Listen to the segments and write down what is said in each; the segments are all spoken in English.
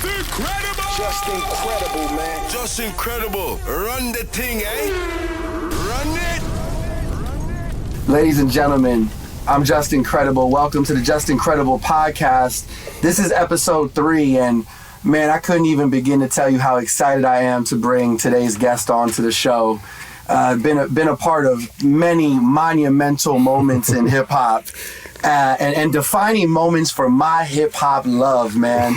Just incredible! Just incredible, man. Just incredible. Run the thing, eh? Run it! Ladies and gentlemen, I'm Just Incredible. Welcome to the Just Incredible podcast. This is episode 3, and man, I couldn't even begin to tell you how excited I am to bring today's guest onto the show. Been a part of many monumental moments in hip hop, and defining moments for my hip hop love, man.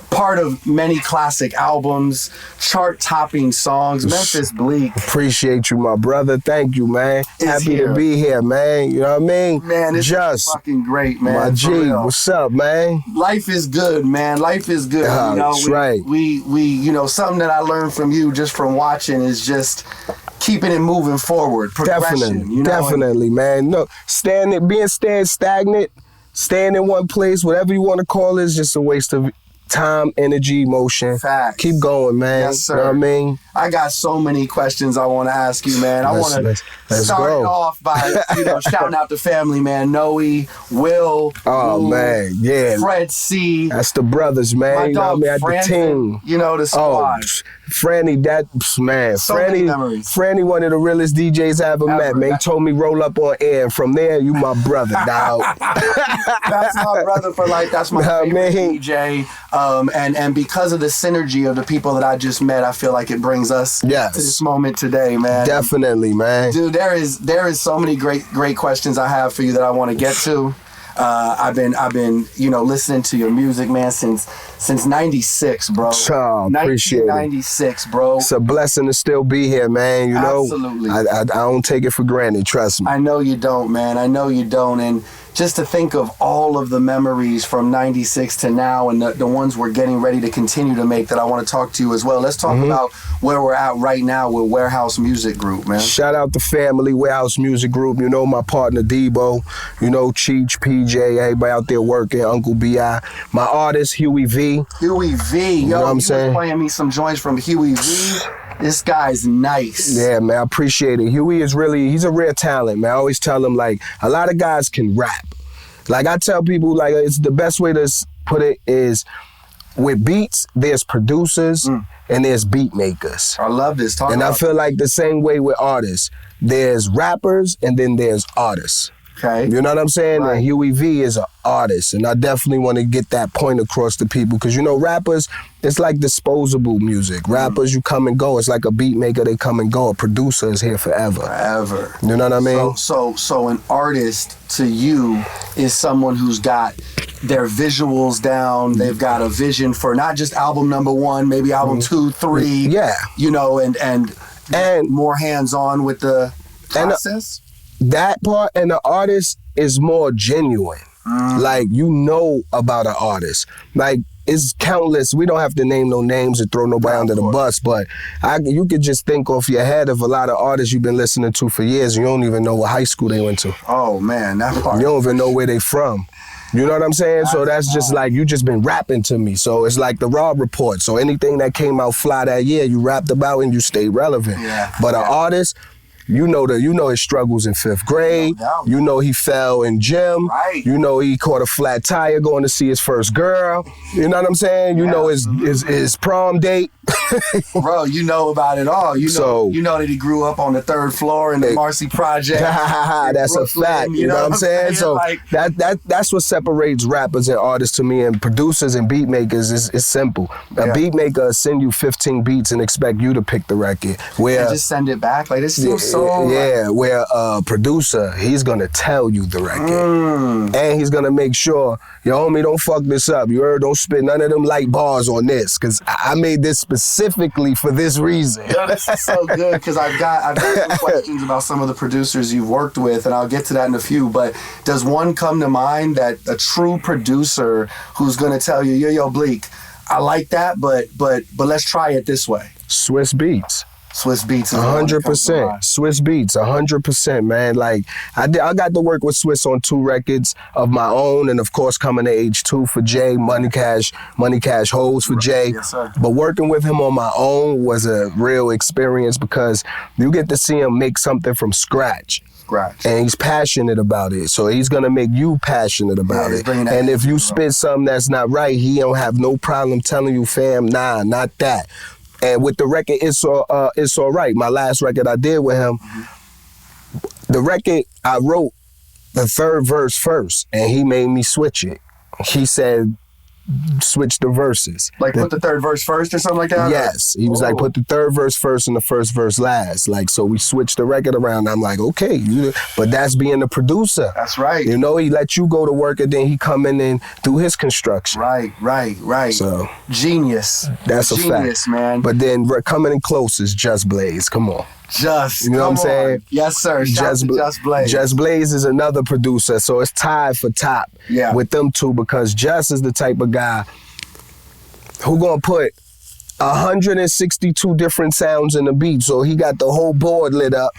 Part of many classic albums, chart-topping songs. Memphis Bleek. Appreciate you, my brother. Thank you, man. Happy here. to be here, man. You know what I mean? Man, it's Just fucking great, man. my G, what's up, man? Life is good, man. Life is good. You know, that's right. We, you know, something that I learned from you just from watching is just keeping it moving forward. Progression. Definitely, man. No, staying stagnant, staying in one place, whatever you want to call it, is just a waste of time, energy, emotion. Facts. Keep going, man. Yes, sir. You know what I mean? I got so many questions I want to ask you, man. I want to start it off by, shouting out the family, man. Noe, Will, oh, man, yeah. Fred C. That's the brothers, man. My you know dog, what I mean? Franton, At the team. you know, the squad. Franny, that, man. So many memories. Franny, one of the realest DJs I ever met, man. He told me roll up on air, and from there, you my brother, dog. That's my brother for life. That's my favorite DJ. And because of the synergy of the people that I just met, I feel like it brings us to this moment today, man. Definitely, man. Dude, there is so many great questions I have for you that I want to get to. I've been listening to your music, man, since 96, bro. Oh, appreciate it. 1996, bro. It's a blessing to still be here, man. You know, absolutely. I don't take it for granted. Trust me. I know you don't, man. I know you don't. And just to think of all of the memories from 96 to now and the ones we're getting ready to continue to make that I want to talk to you as well. Let's talk about where we're at right now with Warehouse Music Group, man. Shout out to family, Warehouse Music Group. You know, my partner Debo. You know, Cheech, PJ, everybody out there working, Uncle B.I. My artist, Huey V. Huey V. You know what I'm saying? Was playing me some joints from Huey V. This guy's nice. Yeah, man, I appreciate it. Huey is he's a rare talent, man. I always tell him, like, a lot of guys can rap. Like, I tell people, like, it's the best way to put it is with beats, there's producers and there's beat makers. I love this. I feel like the same way with artists. There's rappers and then there's artists. Okay. You know what I'm saying? Right. And Huey V is an artist, and I definitely want to get that point across to people because, rappers, it's like disposable music. Rappers, you come and go. It's like a beat maker, they come and go. A producer is here forever. Forever. You know what I mean? So an artist to you is someone who's got their visuals down. They've got a vision for not just album number 1, maybe album 2, 3. Yeah. And more hands-on with the process. That part, and the artist is more genuine. Like, about an artist. Like, it's countless. We don't have to name no names or throw nobody under the bus, but you could just think off your head of a lot of artists you've been listening to for years, and you don't even know what high school they went to. Oh, man, that part. You don't even know where they from. You know what I'm saying? So that's just like, you just been rapping to me. So it's like the Raw Report. So anything that came out fly that year, you rapped about and you stayed relevant. Yeah. But an artist, you know his struggles in 5th grade. No doubt. You know he fell in gym. Right. You know he caught a flat tire going to see his first girl. You know what I'm saying? You know his prom date. Bro, you know about it all. You know that he grew up on the 3rd floor in the Marcy Project. That's Brooklyn, a fact. You know what I'm saying? So like, that's what separates rappers and artists to me, and producers and beat makers is simple. A beat maker will send you 15 beats and expect you to pick the record. And just send it back. Like, this is so where a producer, he's gonna tell you the record. And he's gonna make sure, yo, homie, don't fuck this up. You heard? Don't spit none of them light bars on this, because I made this specifically for this reason. Yo, this is so good, because I've got some questions about some of the producers you've worked with, and I'll get to that in a few, but does one come to mind, that a true producer who's gonna tell you, yo, Bleek, I like that, but let's try it this way? Swiss Beats. Swiss Beats is 100%. Swiss Beats, 100%, man. Like, I got to work with Swiss on 2 records of my own, and of course coming to H2 for Jay, Money Cash Hoes for Jay. Yes, sir. But working with him on my own was a real experience because you get to see him make something from scratch. scratch. And he's passionate about it. So he's gonna make you passionate about it. And if you spit something that's not right, he don't have no problem telling you, fam, nah, not that. And with the record, It's All Right, my last record I did with him, the record, I wrote the third verse first, and he made me switch it. He said, switch the verses. Like put the third verse first or something like that? Yes. He was like, put the third verse first and the first verse last. Like, so we switched the record around. I'm like, okay, but that's being the producer. That's right. You know, he let you go to work and then he come in and do his construction. Right. So genius. That's a fact. Genius, man. But then coming in close is Juelz Blaze. Come on. You know what I'm saying? Yes, sir. Juelz Blaze. Juelz Blaze is another producer, so it's tied for top with them two, because Juelz is the type of guy who gonna put 162 different sounds in the beat. So he got the whole board lit up,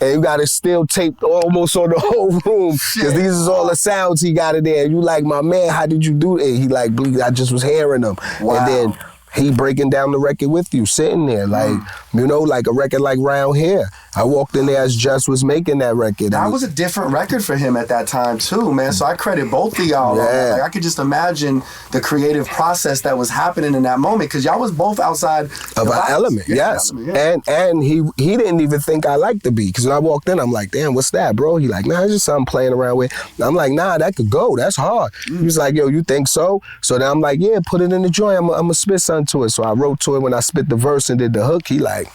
and you got it still taped almost on the whole room, because these is all the sounds he got in there. And you like, my man, how did you do it? He like, Bleek, I just was hearing them. Wow. And then he breaking down the record with you, sitting there, like, you know, like a record like Round Here. I walked in there as Juelz was making that record. That was a different record for him at that time too, man. So I credit both of y'all. Yeah. Like, I could just imagine the creative process that was happening in that moment, because y'all was both outside of an element, yes. And he didn't even think I liked the beat, because when I walked in, I'm like, damn, what's that, bro? He like, nah, it's just something playing around with. I'm like, nah, that could go. That's hard. He was like, yo, you think so? So then I'm like, yeah, put it in the joint. I'm gonna spit something to it. So I wrote to it when I spit the verse and did the hook. He like,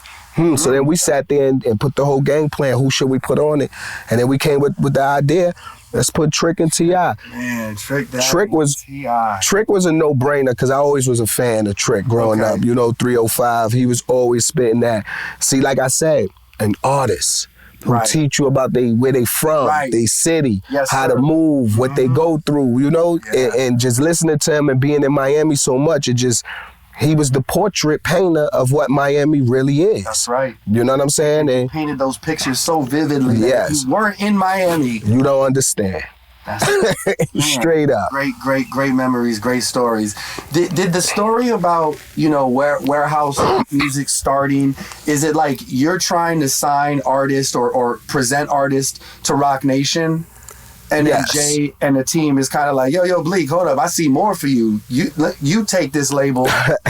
So then we sat there and put the whole game plan. Who should we put on it? And then we came with the idea, let's put Trick and T.I. Man, Trick was T.I. Trick was a no-brainer, because I always was a fan of Trick growing up. You know, 305, he was always spitting that. See, like I said, an artist who teach you about where they from, they city, how to move, what they go through, you know, and just listening to him and being in Miami so much, he was the portrait painter of what Miami really is. That's right. You know what I'm saying? And he painted those pictures so vividly. Yes. You weren't in Miami. You don't understand. Straight up. Great memories, great stories. Did the story about, you know, warehouse music starting, is it like you're trying to sign artists or present artists to Rock Nation? And then Jay and the team is kind of like, yo, Bleek, hold up, I see more for you. You take this label.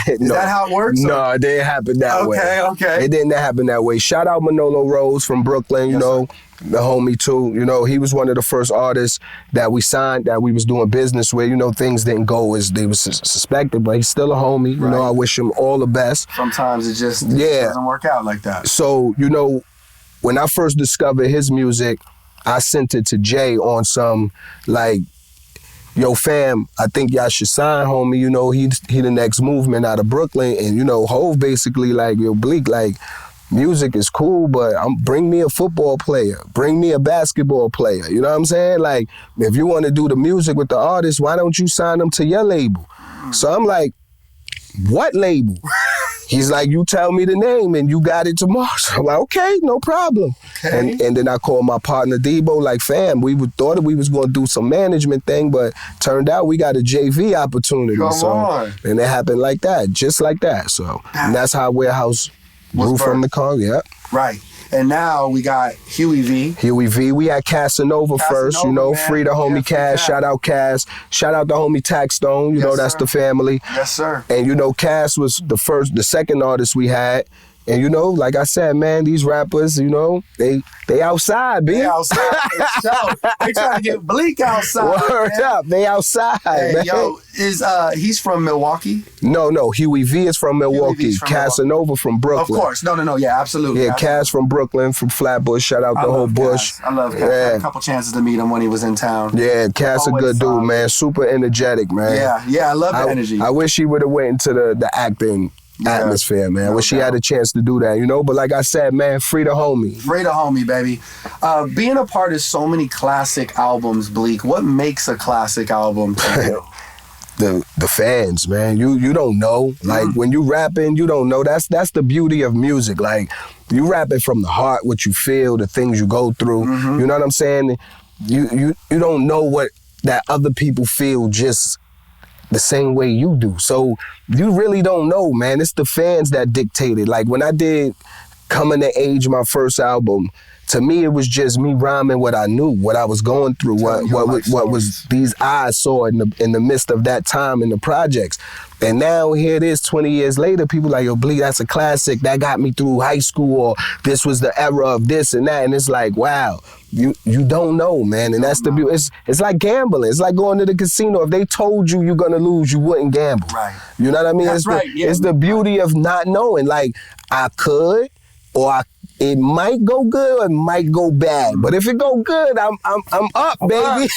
Is that how it works? No, it didn't happen that way. Okay. It didn't happen that way. Shout out Manolo Rose from Brooklyn, you know, the homie too. You know, he was one of the first artists that we signed, that we was doing business with. You know, things didn't go as they was suspected, but he's still a homie. You know, I wish him all the best. Sometimes it just doesn't work out like that. So, you know, when I first discovered his music, I sent it to Jay on some, like, yo, fam, I think y'all should sign, homie. You know, he the next movement out of Brooklyn. And, you know, Hov basically like, yo, Bleek, like, music is cool, but bring me a football player. Bring me a basketball player. You know what I'm saying? Like, if you want to do the music with the artist, why don't you sign them to your label? So I'm like, what label? He's like, you tell me the name and you got it tomorrow. So I'm like, okay, no problem. Okay. And then I called my partner Debo, like, fam, we thought we was gonna do some management thing, but turned out we got a JV opportunity. Come on. And it happened like that, just like that. So and that's how Warehouse grew from the car, Right. And now we got Huey V. We had Casanova first, you know, man. free the homie Cass. Shout out Cass. Shout out the homie Taxstone. You know, that's the family. Yes, sir. And you know, Cass was the second artist we had. And you know, like I said, man, these rappers, you know, they outside, B. They outside. They trying to get Bleek outside. Word up, they outside, man. Yo, he's from Milwaukee? No, Huey V is from Milwaukee. Casanova from Brooklyn. Of course, no, yeah, absolutely. Yeah, Cass from Brooklyn, from Flatbush. Shout out the whole Bush. I love Cass. I had a couple chances to meet him when he was in town. Yeah, Cass a good dude, man. Super energetic, man. Yeah, I love the energy. I wish he would have went into the acting atmosphere, man. Wish he had a chance to do that, you know? But like I said, man, free the homie. Free the homie, baby. Being a part of so many classic albums, Bleek, what makes a classic album to you? The fans, man. You don't know. Like, when you rapping, you don't know. That's the beauty of music. Like, you rapping from the heart, what you feel, the things you go through. You know what I'm saying? You don't know what that other people feel just the same way you do. So you really don't know, man. It's the fans that dictate it. Like when I did Coming to Age, my first album, to me, it was just me rhyming what I knew, what I was going through, what was these eyes saw in the midst of that time in the projects. And now here it is 20 years later, people like, yo, Bleek, that's a classic. That got me through high school, or this was the era of this and that. And it's like, wow, you don't know, man. And that's the beauty. It's like gambling. It's like going to the casino. If they told you you're going to lose, you wouldn't gamble. Right. You know what I mean? That's right. It's the beauty of not knowing. Like, I could, or it might go good or it might go bad. But if it go good, I'm up, baby.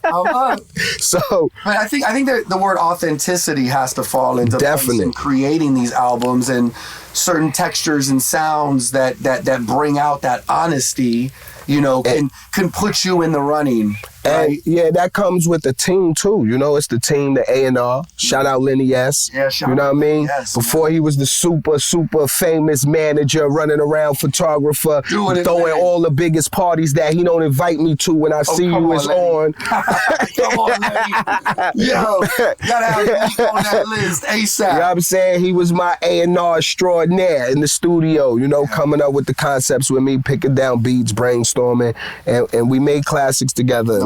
I'm up. So, but I think that the word authenticity has to fall into place in creating these albums, and certain textures and sounds that bring out that honesty, you know, can put you in the running. Right? And yeah, that comes with the team too. You know, it's the team, the A&R. Shout out Lenny S. Yeah, you know what I mean? Yes, before he was the super famous manager, running around photographer, throwing all the biggest parties that he don't invite me to when I see you is on. Come on, Lenny. Yo, gotta have me on that list ASAP. You know what I'm saying? He was my A&R extraordinaire in the studio, you know, coming up with the concepts with me, picking down beats, brainstorming, and we made classics together.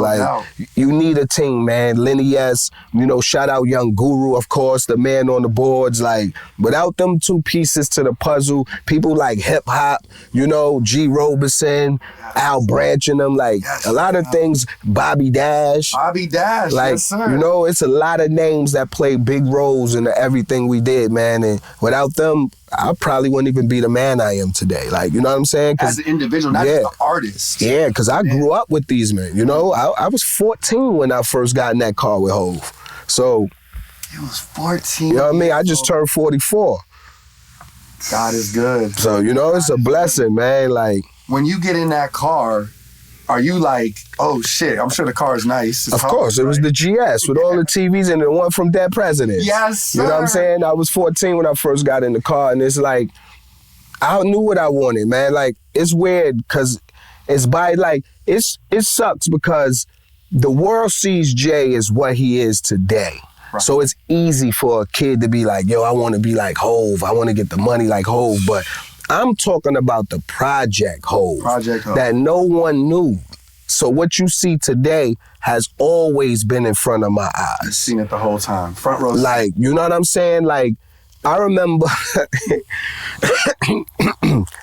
You need a team, man. Lenny S, you know, shout out Young Guru, of course, the man on the boards. Like, without them two pieces to the puzzle, people like hip hop, you know, G. Robeson, Al Branch and them, like a lot of things, Bobby Dash. Like, yes, sir. You know, it's a lot of names that play big roles in everything we did, man. And without them, I probably wouldn't even be the man I am today. Like, you know what I'm saying? As an individual, not as an artist. Yeah, because I grew up with these men. You know, I was 14 when I first got in that car with Hov. So. You was 14. You know what I mean? I just turned 44. God is good. So, you know, it's a blessing, man. Like. When you get in that car, are you like, oh shit, I'm sure the car is nice. Of course, it was the GS with all the TVs and the one from Dead Presidents. Yes, sir. You know what I'm saying? I was 14 when I first got in the car, and it's like, I knew what I wanted, man. Like, it's weird because it's it sucks because the world sees Jay as what he is today. Right. So it's easy for a kid to be like, yo, I want to be like Hov. I want to get the money like Hov. But I'm talking about the Project Hov. That no one knew. So what you see today has always been in front of my eyes. You've seen it the whole time. Front row. Like, you know what I'm saying? Like, I remember, I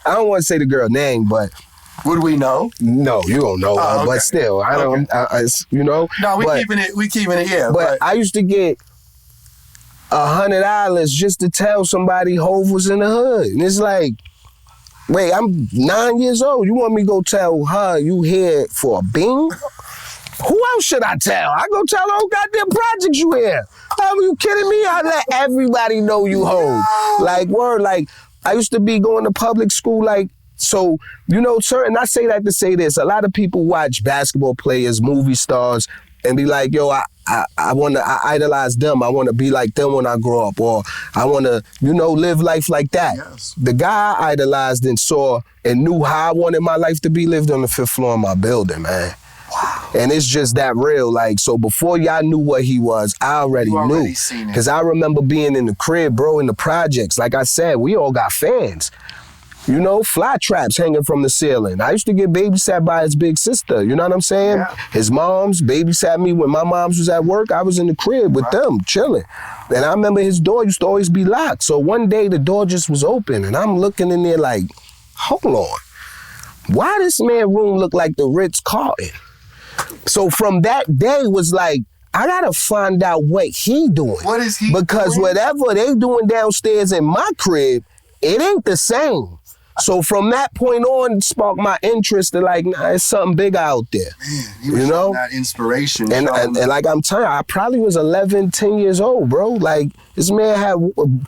don't want to say the girl name, but. Would we know? No, you don't know her, okay. But still, I don't, you know. No, we keeping it, yeah. But I used to get $100 just to tell somebody Hov was in the hood. And it's like, wait, I'm 9 years old. You want me to go tell her you here for a bean? Who else should I tell? I go tell the whole goddamn project you here. Are you kidding me? I let everybody know you Hov. Like, word, like, I used to be going to public school, like, so, you know, certain, I say that to say this, a lot of people watch basketball players, movie stars, and be like, yo, I idolize them. I want to be like them when I grow up, or I want to, you know, live life like that. Yes. The guy I idolized and saw and knew how I wanted my life to be lived on the 5th floor of my building, man. Wow. And it's just that real. Like, so before y'all knew what he was, I already knew. Because I remember being in the crib, bro, in the projects. Like I said, we all got fans. You know, fly traps hanging from the ceiling. I used to get babysat by his big sister. You know what I'm saying? Yeah. His moms babysat me when my moms was at work. I was in the crib with them, chilling. And I remember his door used to always be locked. So one day the door just was open, and I'm looking in there like, hold on. Why this man room look like the Ritz-Carlton? So from that day was like, I gotta find out what he doing. What is he Because doing? whatever they doing downstairs in my crib, it ain't the same. So from that point on, sparked my interest in like, nah, it's something big out there. Man, he was showing that inspiration. And like I'm telling you, I probably was 11, 10 years old, bro. Like, this man had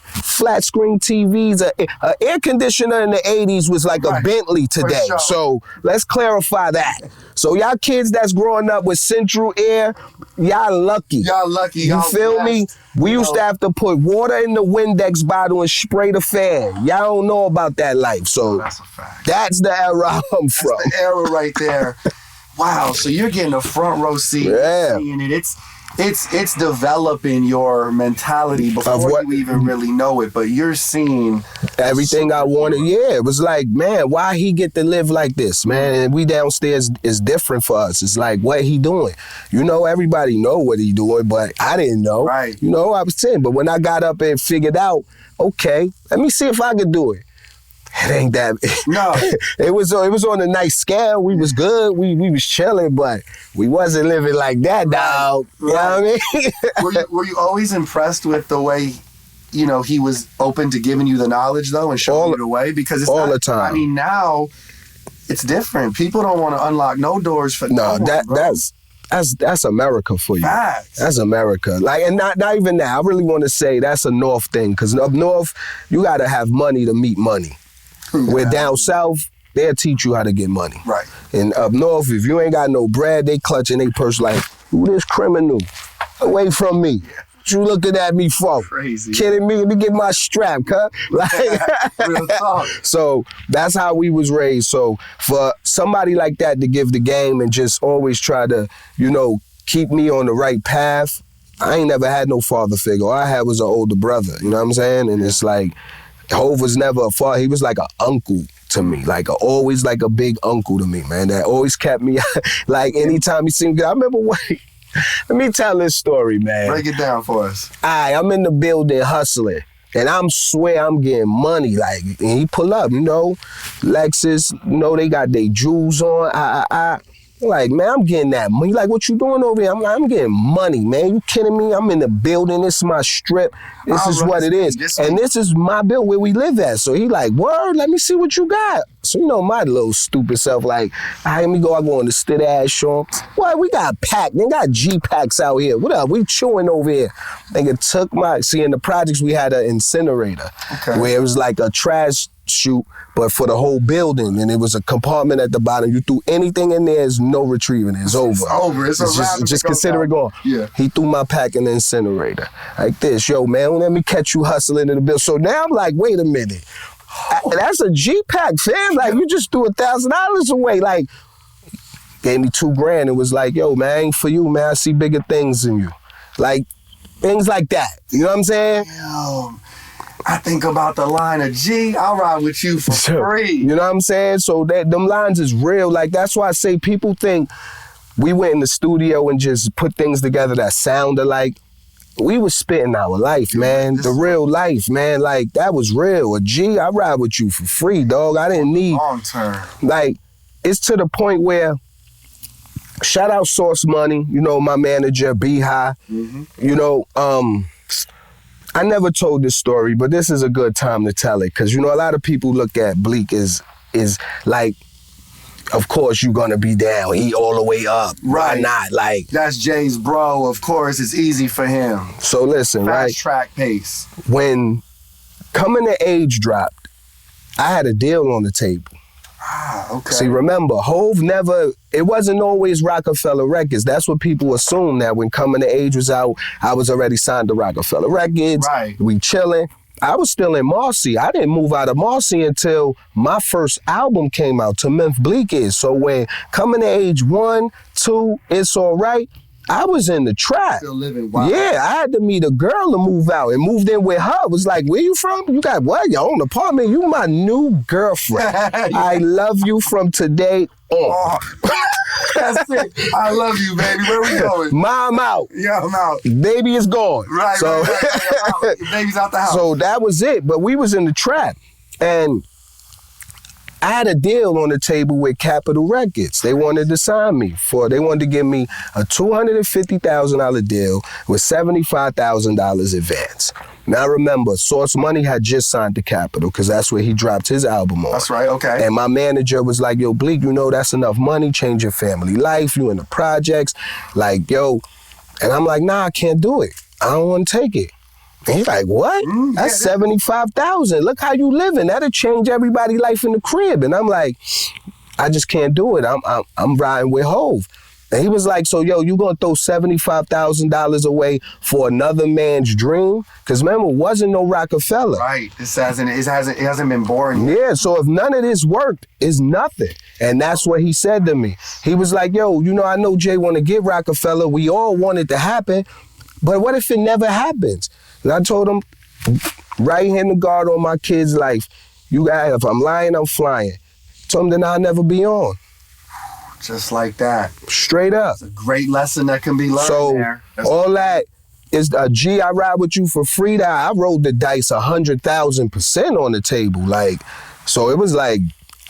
flat screen TVs. An air conditioner in the 80s was like a Bentley today. Sure. So let's clarify that. So y'all kids that's growing up with central air, y'all lucky. Y'all lucky. You feel me? We used to have to put water in the Windex bottle and spray the fan. Y'all don't know about that life. So that's a fact. That's the era I'm from. That's the era right there. Wow, so you're getting a front row seat. Yeah. Seeing it. it's developing your mentality before you even really know it, but you're seeing everything I wanted. Yeah, it was like, man, why he get to live like this, man? And we downstairs is different for us. It's like, what he doing? You know, everybody know what he doing, but I didn't know. Right. You know, I was saying, but when I got up and figured out, okay, let me see if I could do it. It ain't that. No. it was on a nice scale. We was good. We was chilling, but we wasn't living like that, dog. You know what I mean? were you always impressed with the way, you know, he was open to giving you the knowledge though and showing you the way? Because it's all not, the time. I mean, now it's different. People don't want to unlock no doors for no one, bro. That's America for you. Facts. That's America. Like, and not even that. I really want to say that's a North thing, because up North, you got to have money to meet money. Where down South, they'll teach you how to get money. Right. And up North, if you ain't got no bread, they clutching their purse like, who this criminal? Away from me. What you looking at me for? Crazy. Kidding me? Let me get my strap, huh? Like, Real talk. So that's how we was raised. So for somebody like that to give the game and just always try to, you know, keep me on the right path, I ain't never had no father figure. All I had was an older brother, you know what I'm saying? And it's like, Hov was never a father. He was like an uncle to me, always like a big uncle to me, man. That always kept me, like anytime he seen me. I remember let me tell this story, man. Break it down for us. I'm in the building hustling, and I'm getting money, like, and he pull up, you know, Lexus, you know, they got their Juelz on, like, man, I'm getting that money. Like, what you doing over here? I'm like, I'm getting money, man. You kidding me? I'm in the building. This is my strip. This is what it is. And this is my building where we live at. So he like, word, let me see what you got. So, you know, my little stupid self, like, all right, let me go. I go on the stid ass show. What? We got pack. They got G-packs out here. What up? We chewing over here. Nigga took in the projects, we had an incinerator. Okay. Where it was like a trash chute, but for the whole building, and it was a compartment at the bottom. You threw anything in there, there's no retrieving it. It's over. It's over. It's just consider it gone. Yeah. He threw my pack in the incinerator. Like this, yo, man, let me catch you hustling in the bill. So now I'm like, wait a minute. That's a G-pack, fam. Like, you just threw $1,000 away. Like, gave me $2,000. It was like, yo, man, ain't for you, man. I see bigger things in you. Like, things like that. You know what I'm saying? Yo, I think about the line of G, I'll ride with you for free. You know what I'm saying? So them lines is real. Like, that's why I say people think we went in the studio and just put things together that sound alike. We was spitting our life, man. The real life, man. Like, that was real. A G, I ride with you for free, dog. I didn't need... Long term. Like, it's to the point where, shout out Source Money, you know, my manager, B-High. Mm-hmm. You know, I never told this story, but this is a good time to tell it. Because, you know, a lot of people look at Bleek as like, of course you're gonna be down. He all the way up. Right. Why not? Like, that's Jay's bro. Of course, it's easy for him. So listen, Fast track pace. When Coming to Age dropped, I had a deal on the table. Ah, okay. See, remember, Hov it wasn't always Rockefeller Records. That's what people assume, that when Coming to Age was out, I was already signed to Rockefeller Records. Right. We chilling. I was still in Marcy. I didn't move out of Marcy until my first album came out, To Memphis Bleek Is. So when Coming to Age 1, 2, It's Alright, I was in the trap. Still living wild. Yeah, I had to meet a girl to move out and moved in with her. It was like, where you from? You got what? Your own apartment? You my new girlfriend. Yeah. I love you from today on. Oh. That's it. I love you, baby. Where we going? Mom out. Yeah, I'm out. Baby is gone. Right, so, right. Baby's out the house. So that was it. But we was in the trap. And I had a deal on the table with Capitol Records. They wanted to sign me they wanted to give me a $250,000 deal with $75,000 advance. Now remember, Source Money had just signed to Capitol because that's where he dropped his album on. That's right, okay. And my manager was like, yo, Bleek, you know that's enough money, change your family life, you in the projects, like, yo. And I'm like, nah, I can't do it. I don't want to take it. And he's like, what? That's $75,000. Look how you living. That'll change everybody's life in the crib. And I'm like, I just can't do it. I'm riding with Hov. And he was like, so, yo, you gonna throw $75,000 away for another man's dream? Because remember, it wasn't no Rockefeller. Right. It hasn't been boring. Yeah, so if none of this worked, it's nothing. And that's what he said to me. He was like, yo, you know, I know Jay want to get Rockefeller. We all want it to happen. But what if it never happens? And I told him, right hand of God on my kid's life, you guys, if I'm lying, I'm flying. Told him then I'll never be on. Just like that. Straight up. It's a great lesson that can be learned there. All that is a G, I ride with you for free. That I rolled the dice 100,000% on the table. Like, so it was like,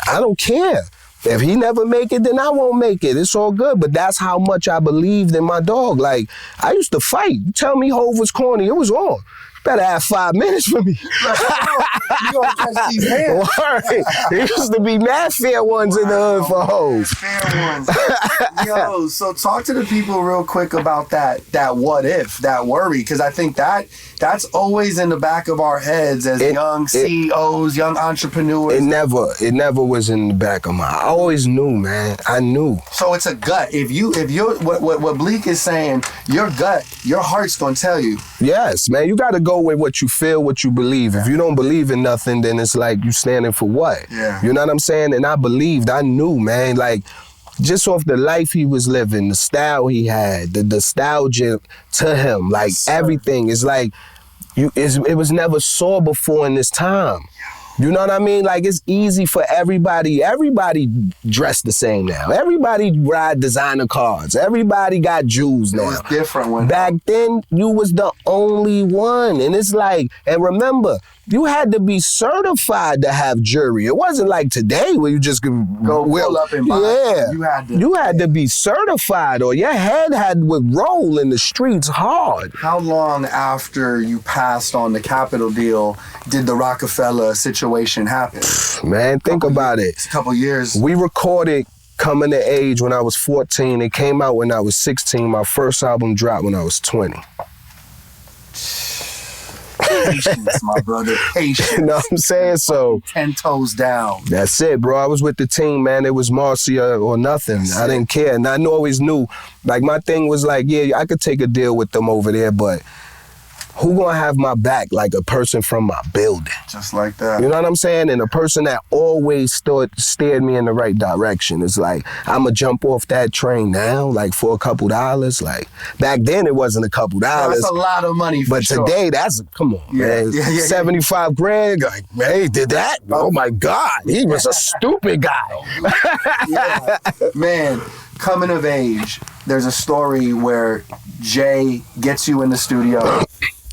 I don't care. If he never make it, then I won't make it. It's all good. But that's how much I believed in my dog. Like, I used to fight. You tell me Hov was corny, it was on. Better have 5 minutes for me. You gonna catch these hands. There used to be mad fair ones in the hood for hoes. Fair ones. Yo, so talk to the people real quick about that what if, that worry, because I think that's always in the back of our heads as young CEOs, young entrepreneurs. It never was in the back of my. I always knew, man. I knew. So it's a gut. If you're what Bleek is saying, your gut, your heart's gonna tell you. Yes, man. You gotta go with what you feel, what you believe. If you don't believe in nothing, then it's like you standing for what? Yeah. You know what I'm saying? And I believed, I knew, man, like just off the life he was living, the style he had, the nostalgia to him, like everything is like, it was never saw before in this time. You know what I mean? Like, it's easy for everybody. Everybody dressed the same now. Everybody ride designer cars. Everybody got jewels now. It was different when back then, you was the only one. And it's like, and remember, you had to be certified to have jewelry. It wasn't like today where you just could go pull up and buy. Yeah. You had to be certified or your head would roll in the streets hard. How long after you passed on the Capital deal did the Rockefeller situation happen? Man, think about it. A couple years. We recorded Coming to Age when I was 14. It came out when I was 16. My first album dropped when I was 20. Patience, my brother. Patience. You know what I'm saying? So 10 toes down. That's it, bro. I was with the team, man. It was Marcia or nothing. I didn't care. And I always knew, like, my thing was like, yeah, I could take a deal with them over there, but who gonna have my back like a person from my building? Just like that. You know what I'm saying? And a person that always steered me in the right direction. It's like, I'ma jump off that train now, like for a couple dollars. Like, back then it wasn't a couple dollars. That's a lot of money for But sure. today, come on, man. 75 grand, like, man, he did that? Oh my God, he was a stupid guy. Man, Coming of Age, there's a story where Jay gets you in the studio.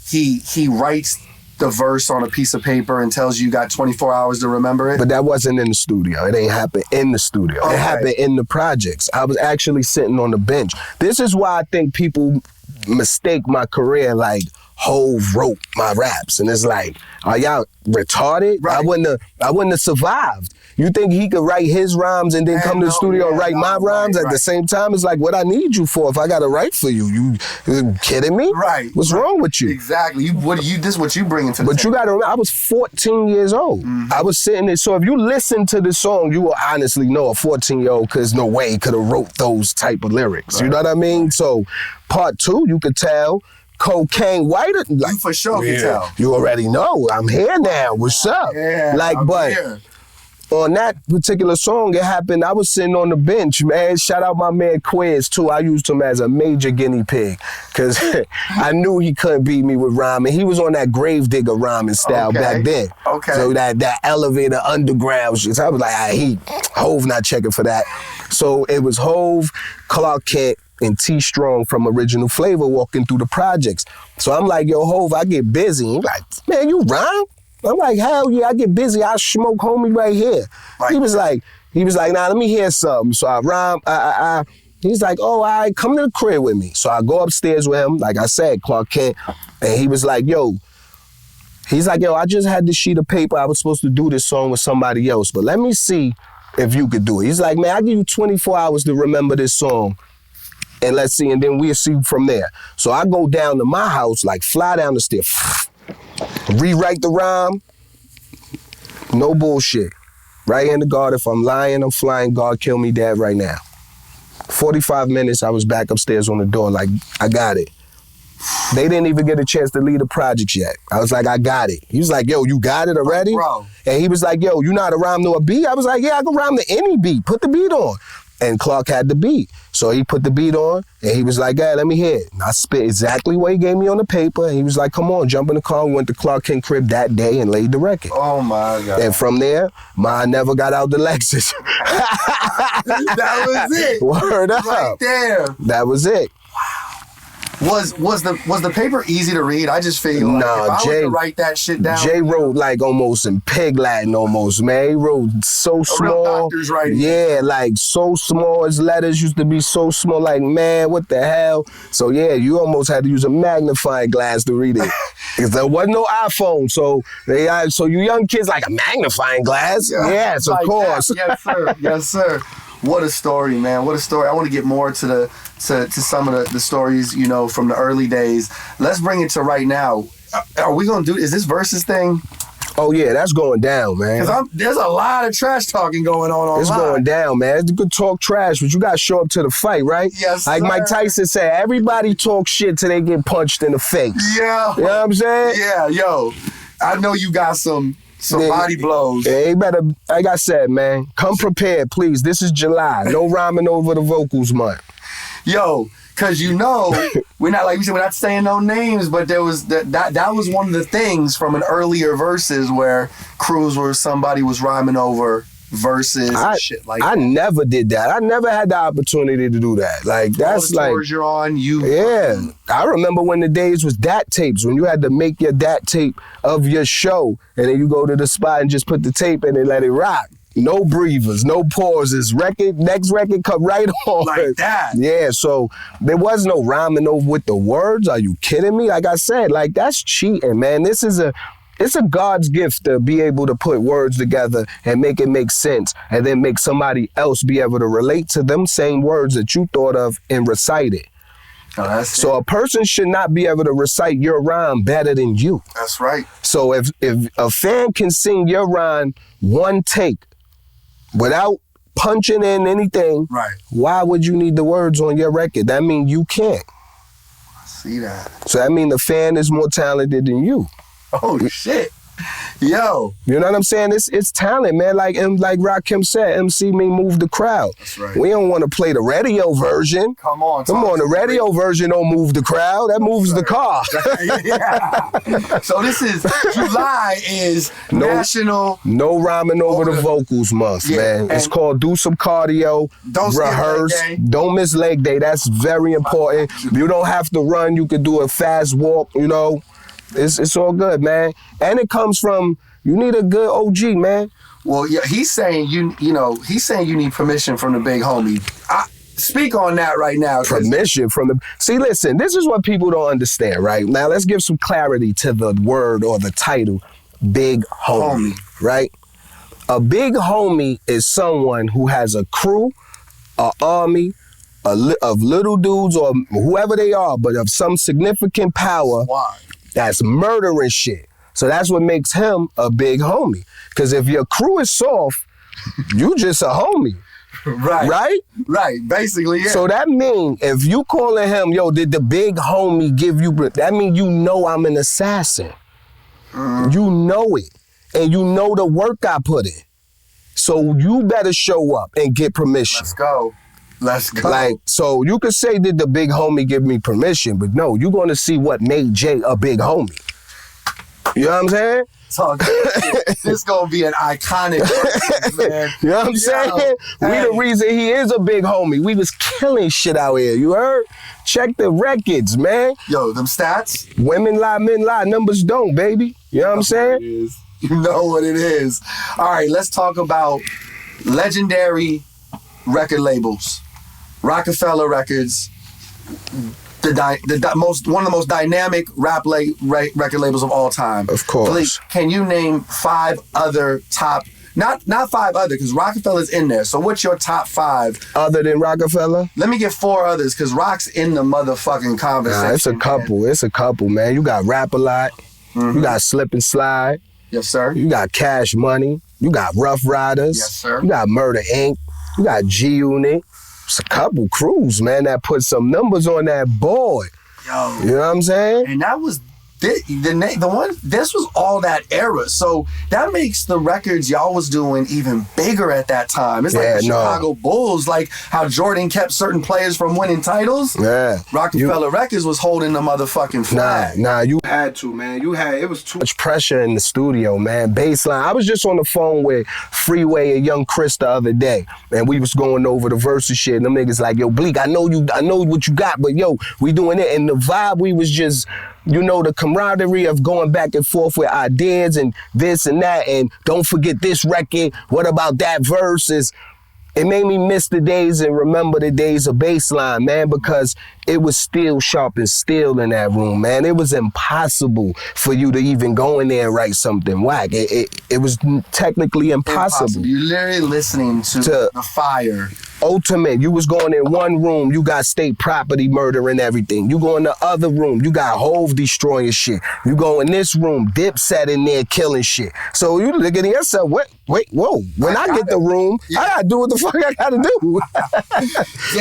He writes the verse on a piece of paper and tells you got 24 hours to remember it. But that wasn't in the studio. It ain't happened in the studio. Okay. It happened in the projects. I was actually sitting on the bench. This is why I think people mistake my career like Hov wrote my raps. And it's like, are y'all retarded? Right. I wouldn't have survived. You think he could write his rhymes and then come to the studio and write my rhymes at the same time? It's like, what I need you for if I got to write for you? You kidding me? Right. What's wrong with you? Exactly. This is what you bring into the But you got to remember, I was 14 years old. Mm-hmm. I was sitting there. So if you listen to the song, you will honestly know a 14-year-old, because no way he could have wrote those type of lyrics. Right. You know what I mean? So part 2, you could tell, Cocaine White. Like, you for sure can tell. You already know. I'm here now. What's up? Yeah, like, I'm here. On that particular song, it happened, I was sitting on the bench, man. Shout out my man Quiz, too. I used him as a major guinea pig, because I knew he couldn't beat me with rhyming. He was on that Gravedigger rhyming style back then. Okay. So that elevator underground shit. So I was like, Hov not checking for that. So it was Hov, Clark Kent, and T-Strong from Original Flavor walking through the projects. So I'm like, yo, Hov, I get busy. He's like, man, you rhyme? I'm like, hell yeah, I get busy. I smoke homie right here. Right. He was like, nah, let me hear something. So I rhyme. He's like, oh, all right, come to the crib with me. So I go upstairs with him, like I said, Clark Kent, and he was like, he's like, I just had this sheet of paper. I was supposed to do this song with somebody else, but let me see if you could do it. He's like, man, I'll give you 24 hours to remember this song, and let's see, and then we'll see from there. So I go down to my house, like fly down the stairs, rewrite the rhyme, no bullshit. Right hand of God, if I'm lying, I'm flying, God kill me dead right now. 45 minutes, I was back upstairs on the door like, I got it. They didn't even get a chance to leave the projects yet. I was like, I got it. He was like, yo, you got it already? Bro. And he was like, yo, you know how to rhyme to a beat? I was like, yeah, I can rhyme to any beat. Put the beat on. And Clark had the beat. So he put the beat on, and he was like, hey, let me hear it. And I spit exactly what he gave me on the paper, and he was like, come on, jump in the car. We went to Clark Kent crib that day and laid the record. Oh, my God. And from there, mine never got out the Lexus. That was it. Word up. Right there. That was it. Was the paper easy to read? I just figured like, if I was to write that shit down. Jay wrote like almost in pig Latin almost, man. He wrote so small. Real doctor's writing. Yeah, like so small. His letters used to be so small, like, man, what the hell? So yeah, you almost had to use a magnifying glass to read it. Because there wasn't no iPhone, so you young kids like a magnifying glass? Yes, of course. That. Yes, sir. Yes, sir. What a story, man. What a story. I want to get more to some of the stories, you know, from the early days. Let's bring it to right now. Are we going to do, is this Verzuz thing? Oh, yeah, that's going down, man. Because there's a lot of trash talking going on online. It's going down, man. You could talk trash, but you got to show up to the fight, right? Yes, like sir. Mike Tyson said, everybody talks shit till they get punched in the face. Yeah. You know what I'm saying? Yeah, yo. I know you got some body blows. Yeah, you better, like I said, man, come prepared, please. This is July. No rhyming over the vocals month. Yo, cause you know, we're not saying no names, but there was that was one of the things from an earlier verses where somebody was rhyming over verses and shit like that. I never did that. I never had the opportunity to do that. Like that's all the like tours you're on, yeah. I remember when the days was DAT tapes, when you had to make your DAT tape of your show, and then you go to the spot and just put the tape in and let it rock. No breathers, no pauses. Next record come right on. Like that. Yeah, so there was no rhyming over with the words. Are you kidding me? Like I said, like that's cheating, man. It's a God's gift to be able to put words together and make it make sense, and then make somebody else be able to relate to them same words that you thought of and recite it. Oh, so a person should not be able to recite your rhyme better than you. That's right. So if a fan can sing your rhyme one take without punching in anything, right, why would you need the words on your record? That means you can't. I see that. So that means the fan is more talented than you. Oh, shit. Yo. You know what I'm saying? It's talent, man. Like Rakim said, MC may move the crowd. That's right. We don't want to play the radio version. Come on. The radio version don't move the crowd. That moves the car. Yeah. So this is, July is National... No rhyming over the vocals month, man. It's called Do Some Cardio, rehearse. Don't miss leg day. That's very important. You don't have to run. You could do a fast walk, you know. It's all good, man. And it comes from, you need a good OG, man. Well, yeah, he's saying you need permission from the big homie. Speak on that right now. Permission from the... See, listen, this is what people don't understand, right? Now, let's give some clarity to the word or the title, big homie, right? A big homie is someone who has a crew, an army, of little dudes or whoever they are, but of some significant power. Why? That's murdering shit. So that's what makes him a big homie. Because if your crew is soft, you just a homie. Right. Right? Right. Basically, yeah. So that means if you calling him, yo, did the big homie give you... That means you know I'm an assassin. You know it. And you know the work I put in. So you better show up and get permission. Let's go. Let's go. Like, so you could say, did the big homie give me permission? But no, you're going to see what made Jay a big homie. You know what I'm saying? This going to be an iconic person, man. You know what I'm saying? We the reason he is a big homie. We was killing shit out here. You heard? Check the records, man. Yo, them stats? Women lie, men lie. Numbers don't, baby. You know what I'm saying? You know what it is. All right, let's talk about legendary record labels. Rockefeller Records, one of the most dynamic record labels of all time. Of course. Bleek, can you name 5 other top? Not 5 other, because Rockefeller's in there. So what's your top 5? Other than Rockefeller? Let me get 4 others, because Rock's in the motherfucking conversation. It's a couple. Man. It's a couple, man. You got Rap A Lot. You got Slip and Slide. Yes, sir. You got Cash Money. You got Rough Riders. Yes, sir. You got Murder Inc. You got G-Unit. it's a couple crews, man, that put some numbers on that board. Yo. You know what I'm saying? And that was the one. This was all that era, so that makes the records y'all was doing even bigger at that time. It's like the Chicago Bulls, like how Jordan kept certain players from winning titles. Yeah, Rockefeller Records was holding the motherfucking flag. Nah, you had to, man. It was too much pressure in the studio, man. Baseline. I was just on the phone with Freeway and Young Chris the other day, and we was going over the Verzuz shit. And them niggas like, yo, Bleek, I know what you got, but yo, we doing it. And the vibe, we was just, you know, the camaraderie of going back and forth with ideas and this and that, and don't forget this record, what about that verse? It made me miss the days and remember the days of Baseline, man, because it was still sharp and steel in that room, man. It was impossible for you to even go in there and write something whack. It was technically impossible. You're literally listening to the fire. Ultimate, you was going in one room, you got state property murder and everything. You go in the other room, you got Hove destroying shit. You go in this room, Dipset in there killing shit. So you looking at yourself, wait, whoa. When I get the room, I gotta do what the fuck I gotta do.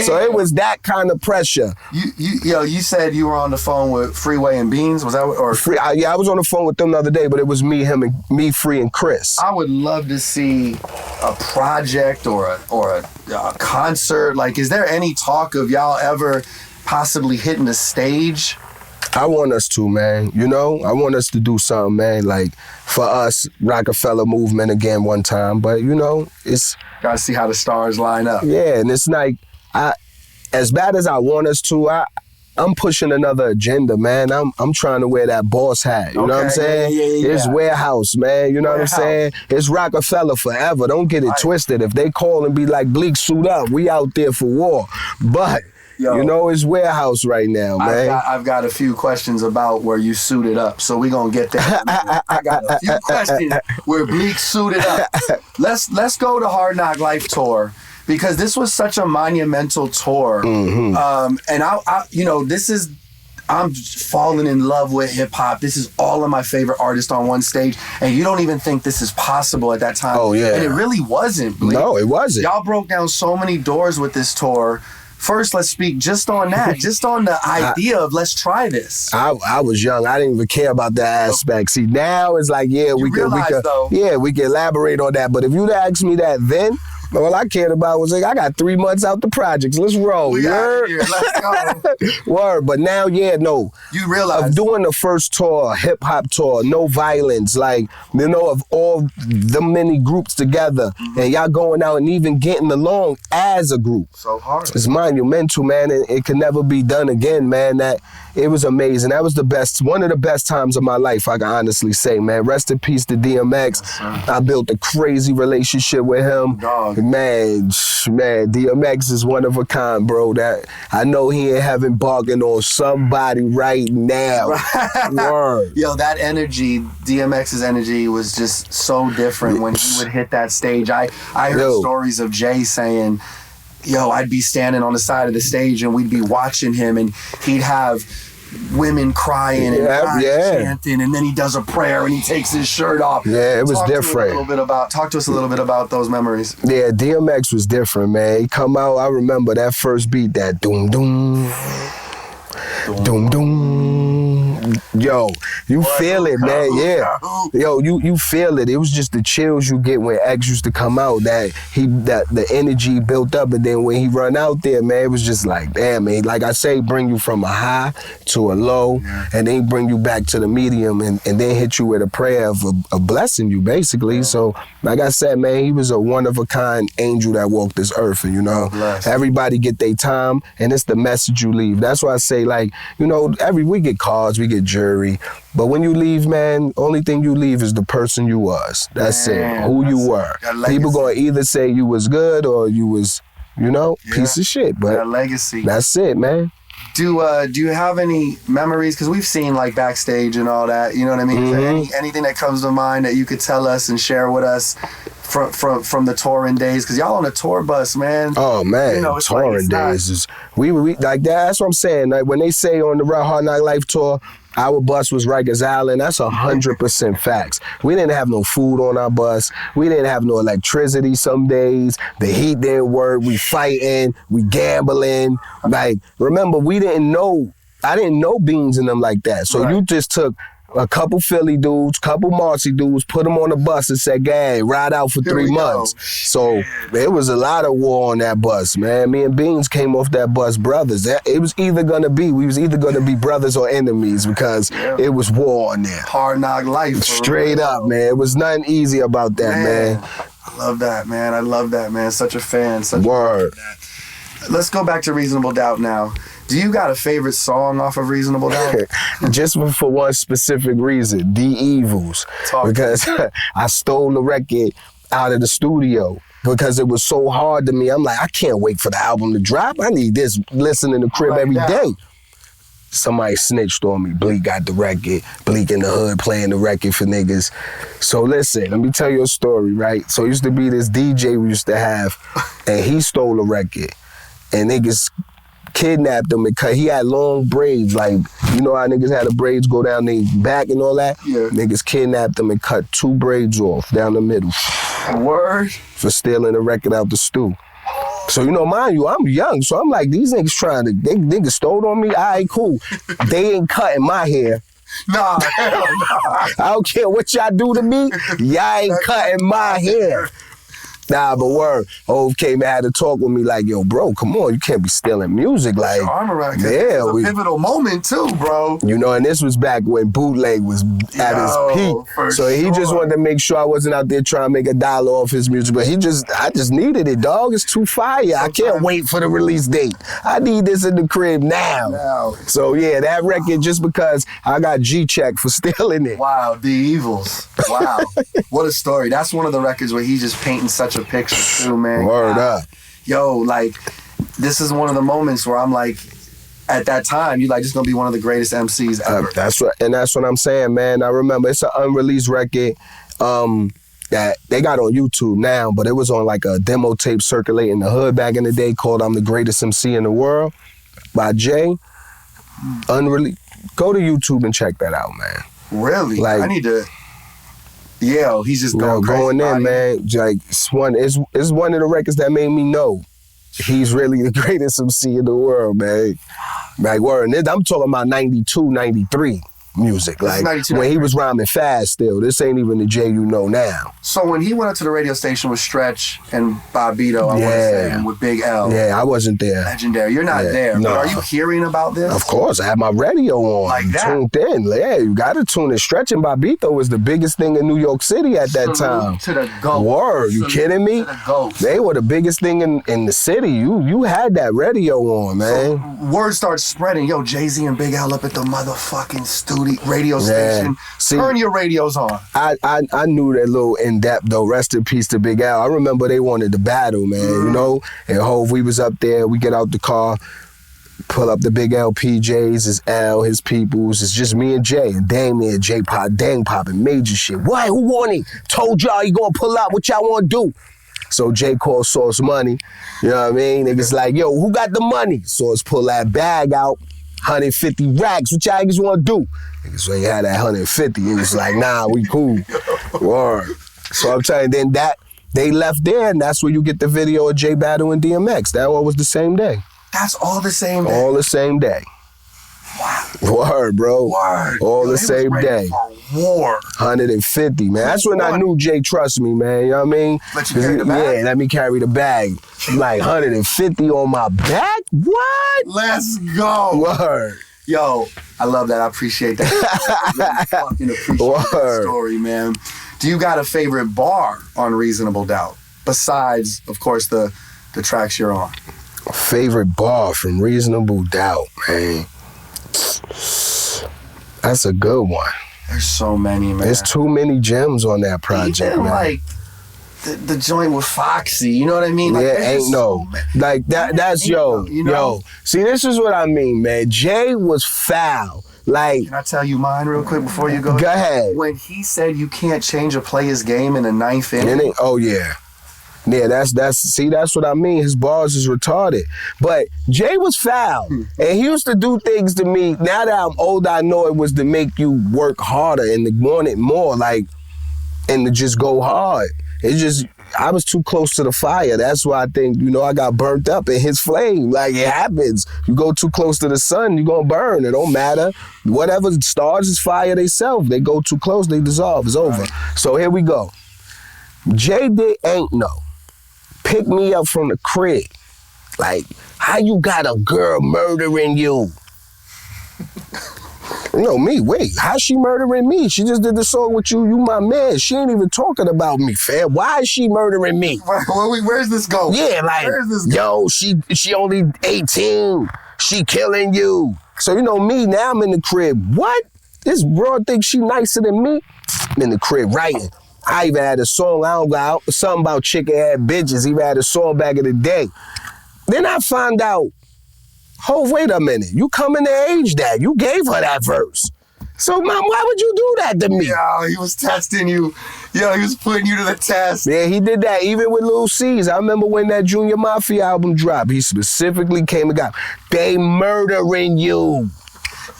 So it was that kind of pressure. You said you were on the phone with Freeway and Beans, was that or Free? I was on the phone with them the other day, but it was me, Free, and Chris. I would love to see a project or a concert. Like, is there any talk of y'all ever possibly hitting the stage? I want us to, man. You know, I want us to do something, man. Like, for us, Rockefeller movement again one time. But, you know, it's... Gotta see how the stars line up. Yeah, and it's like, as bad as I want us to, I'm pushing another agenda, man. I'm trying to wear that boss hat. You know what I'm saying? Yeah. It's warehouse, man. You know what I'm saying? It's Rockefeller forever. Don't get it twisted. If they call and be like, Bleek, suit up, we out there for war. But, you know, it's warehouse right now, man. I've got a few questions about where you suited up, so we gonna get there. I got a few questions where Bleek suited up. Let's go to Hard Knock Life Tour, because this was such a monumental tour. Mm-hmm. And I you know, I'm falling in love with hip hop. This is all of my favorite artists on one stage, and you don't even think this is possible at that time. Oh yeah, and it really wasn't. Bleek. No, it wasn't. Y'all broke down so many doors with this tour. First, let's speak just on that, just on the idea of let's try this. I was young. I didn't even care about that aspect. See, now it's like, yeah, we can elaborate on that. But if you'd asked me that then, all I cared about was like, I got 3 months out the projects. Let's roll. We out here. Let's go. Word. But now, no. You realize of doing the first tour, hip hop tour, no violence, like, you know, of all the many groups together, and y'all going out and even getting along as a group. So hard. It's monumental, man, and it can never be done again, man. That it was amazing. That was one of the best times of my life, I can honestly say, man. Rest in peace to DMX. Yes, I built a crazy relationship with him. Dog. Man, DMX is one of a kind, bro. That I know he in heaven barking on somebody right now. Word. Yo, that energy, DMX's energy was just so different when he would hit that stage. I heard stories of Jay saying, yo, I'd be standing on the side of the stage and we'd be watching him and he'd have women crying and chanting, and then he does a prayer and he takes his shirt off. Yeah, it was different. Talk to us a little bit about those memories. Yeah, DMX was different, man. He come out, I remember that first beat, that doom doom. Doom doom. Yo, you feel it, man. Yeah. Yo, you feel it. It was just the chills you get when X used to come out, that the energy built up, and then when he run out there, man, it was just like, damn, man. Like I say, bring you from a high to a low, and then bring you back to the medium, and then hit you with a prayer of blessing you, basically. So, like I said, man, he was a one-of-a-kind angel that walked this earth, and, you know, everybody get their time, and it's the message you leave. That's why I say, like, you know, we get cards, we get jury, but when you leave, man, only thing you leave is the person you was. That's it, who you were. People gonna either say you was good or you was, you know, piece of shit, but that legacy. That's it, man. Do you have any memories? Because we've seen like backstage and all that, you know what I mean? Mm-hmm. Anything that comes to mind that you could tell us and share with us from the touring days? Because y'all on a tour bus, man. Oh man, you know, touring days is we like that. That's what I'm saying. Like when they say on the Hard Knock Life tour, our bus was Rikers Island. That's 100% facts. We didn't have no food on our bus. We didn't have no electricity some days. The heat didn't work. We fighting. We gambling. Like, remember, I didn't know Beans and them like that. So you just took a couple Philly dudes, couple Marcy dudes, put them on the bus and said, "Hey, ride out for 3 months." So there was a lot of war on that bus, man. Me and Beans came off that bus brothers. We was either gonna be brothers or enemies because it was war on there. Hard knock life. Straight up, man. It was nothing easy about that, man. I love that, man. I love that, man. Such a fan. Word. Let's go back to Reasonable Doubt now. Do you got a favorite song off of Reasonable Doubt? Just for one specific reason, The Evils. Because I stole the record out of the studio because it was so hard to me. I'm like, I can't wait for the album to drop. I need this listening to crib every day. Somebody snitched on me. Bleek got the record. Bleek in the hood playing the record for niggas. So listen, let me tell you a story, right? So it used to be this DJ we used to have, and he stole a record. And niggas kidnapped him because he had long braids. Like, you know how niggas had the braids go down their back and all that? Yeah. Niggas kidnapped him and cut 2 braids off down the middle. Word? For stealing the record out the stew. So, you know, mind you, I'm young, so I'm like, these niggas niggas stole on me? All right, cool. They ain't cutting my hair. Nah, hell nah. I don't care what y'all do to me, y'all ain't cutting my hair. Nah, but word, Hov came and had to talk with me like, yo, bro, come on, you can't be stealing music. Like, it's a pivotal moment too, bro. You know, and this was back when bootleg was at its peak. So he just wanted to make sure I wasn't out there trying to make $1 off his music. But I just needed it, dog. It's too fire. I can't wait for the release date. I need this in the crib now. So yeah, that record, just because I got G-check for stealing it. Wow, The Evils. Wow. What a story. That's one of the records where he's just painting such a picture too, man. Word up. Yo, like, this is one of the moments where I'm like, at that time, you're like, this is gonna be one of the greatest MCs ever. That's what I'm saying, man. I remember it's an unreleased record that they got on YouTube now, but it was on like a demo tape circulating in the hood back in the day called "I'm the Greatest MC in the World" by Jay. Unreleased. Go to YouTube and check that out, man. Really? Like, I need to. Yeah, he's just going in, man. Like, it's one of the records that made me know he's really the greatest MC in the world, man. Like, word. And I'm talking about 92, 93 music. Like, when he was rhyming fast still. This ain't even the Jay you know now. So when he went up to the radio station with Stretch and Bobito, I want to say, and with Big L. Yeah, I wasn't there. Legendary. You're not there. No. But are you hearing about this? Of course. I had my radio on. Like that? Tuned in. Yeah, you got to tune in. Stretch and Bobito was the biggest thing in New York City at that time. To the GOAT. Word. You kidding me? To the GOAT. They were the biggest thing in the city. You had that radio on, man. So word starts spreading. Yo, Jay-Z and Big L up at the motherfucking studio radio station. See, turn your radios on. I knew that little in-depth, though. Rest in peace to Big L. I remember they wanted to battle, man, you know? And Hov, we was up there. We get out the car, pull up the Big L PJs, his L, his peoples. It's just me and Jay. And Damien, J-Pop, Dang popping major shit. What? Who won it? Told y'all he gonna pull up. What y'all wanna do? So Jay called Source Money. You know what I mean? Niggas like, yo, who got the money? Source pull that bag out. 150 racks. What y'all niggas wanna do? Niggas when he had that 150, he was like, nah, we cool. Word. So I'm telling you, then that they left there, and that's where you get the video of Jay Battle and DMX. That all was the same day. That's all the same day? All the same day. Wow. Word, bro. Word. All the same day. War. 150, man. That's when I knew Jay trust me, man. You know what I mean? Let you carry the bag? Yeah, let me carry the bag. Like 150 on my back? What? Let's go. Word. Yo, I love that. I appreciate that. I really fucking appreciate that story, man. Do you got a favorite bar on Reasonable Doubt? Besides, of course, the tracks you're on. Favorite bar from Reasonable Doubt, man. That's a good one. There's so many, man. There's too many gems on that project, Even man. Like the joint with Foxy, you know what I mean? Like, yeah, ain't no. Like that's yo. See, this is what I mean, man. Jay was foul. Like, can I tell you mine real quick before you go? Go ahead. When he said you can't change a player's game in the 9th inning. Oh yeah. Yeah, that's what I mean. His bars is retarded. But Jay was foul. And he used to do things to me. Now that I'm older, I know it was to make you work harder and to want it more, like, and to just go hard. I was too close to the fire. That's why I think, I got burnt up in his flame. Like, it happens. You go too close to the sun, you're gonna burn. It don't matter. Whatever stars is fire they self. They go too close, they dissolve. It's over. Right. So here we go. Jay did Ain't No. Pick me up from the crib. Like, how you got a girl murdering you? Me, wait, how's she murdering me? She just did the song with you my man. She ain't even talking about me, fam. Why is she murdering me? Where's this going? Yeah, like, yo, she only 18. She killing you. So, me, now I'm in the crib. What? This broad thinks she nicer than me? I'm in the crib writing. I even had a song, I don't got something about chicken head bitches. Even had a song back in the day. Then I find out, wait a minute. You coming to age that. You gave her that verse. So, Mom, why would you do that to me? Yo, he was testing you. Yo, he was putting you to the test. Yeah, he did that even with Lil C's. I remember when that Junior Mafia album dropped. He specifically came and got, they murdering you.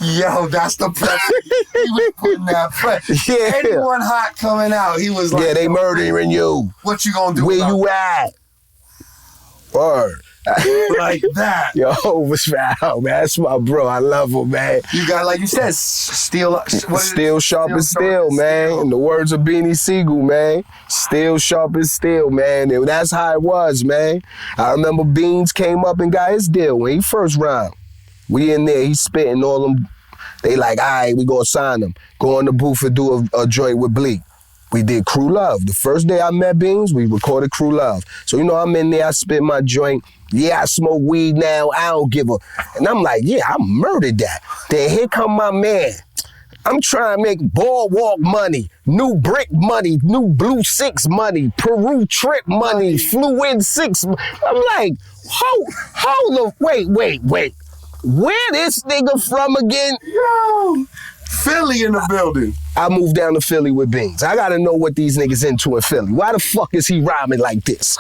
Yo, that's the pressure. He was putting that pressure. Yeah. Anyone hot coming out, he was like, yeah, they murdering you. What you gonna do? Where you at? Word. Like that. Yo, was foul, man. That's my bro. I love him, man. You got, like you said, steel sharp as steel, man. In the words of Beanie Siegel, man. Steel sharp as steel, man. And that's how it was, man. I remember Beans came up and got his deal when he first rhymed. We in there, he spitting all them. They like, all right, we gonna sign him. Go in the booth and do a joint with Bleek. We did Crew Love. The first day I met Beans, we recorded Crew Love. So, I'm in there, I spit my joint. Yeah, I smoke weed now, I don't give a... And I'm like, yeah, I murdered that. Then here come my man. I'm trying to make boardwalk money, new brick money, new Blue 6 money, Peru trip money, flew in 6. I'm like, hold the... Wait. Where this nigga from again? Yo, Philly in the building. I moved down to Philly with Beans. I gotta know what these niggas into in Philly. Why the fuck is he rhyming like this?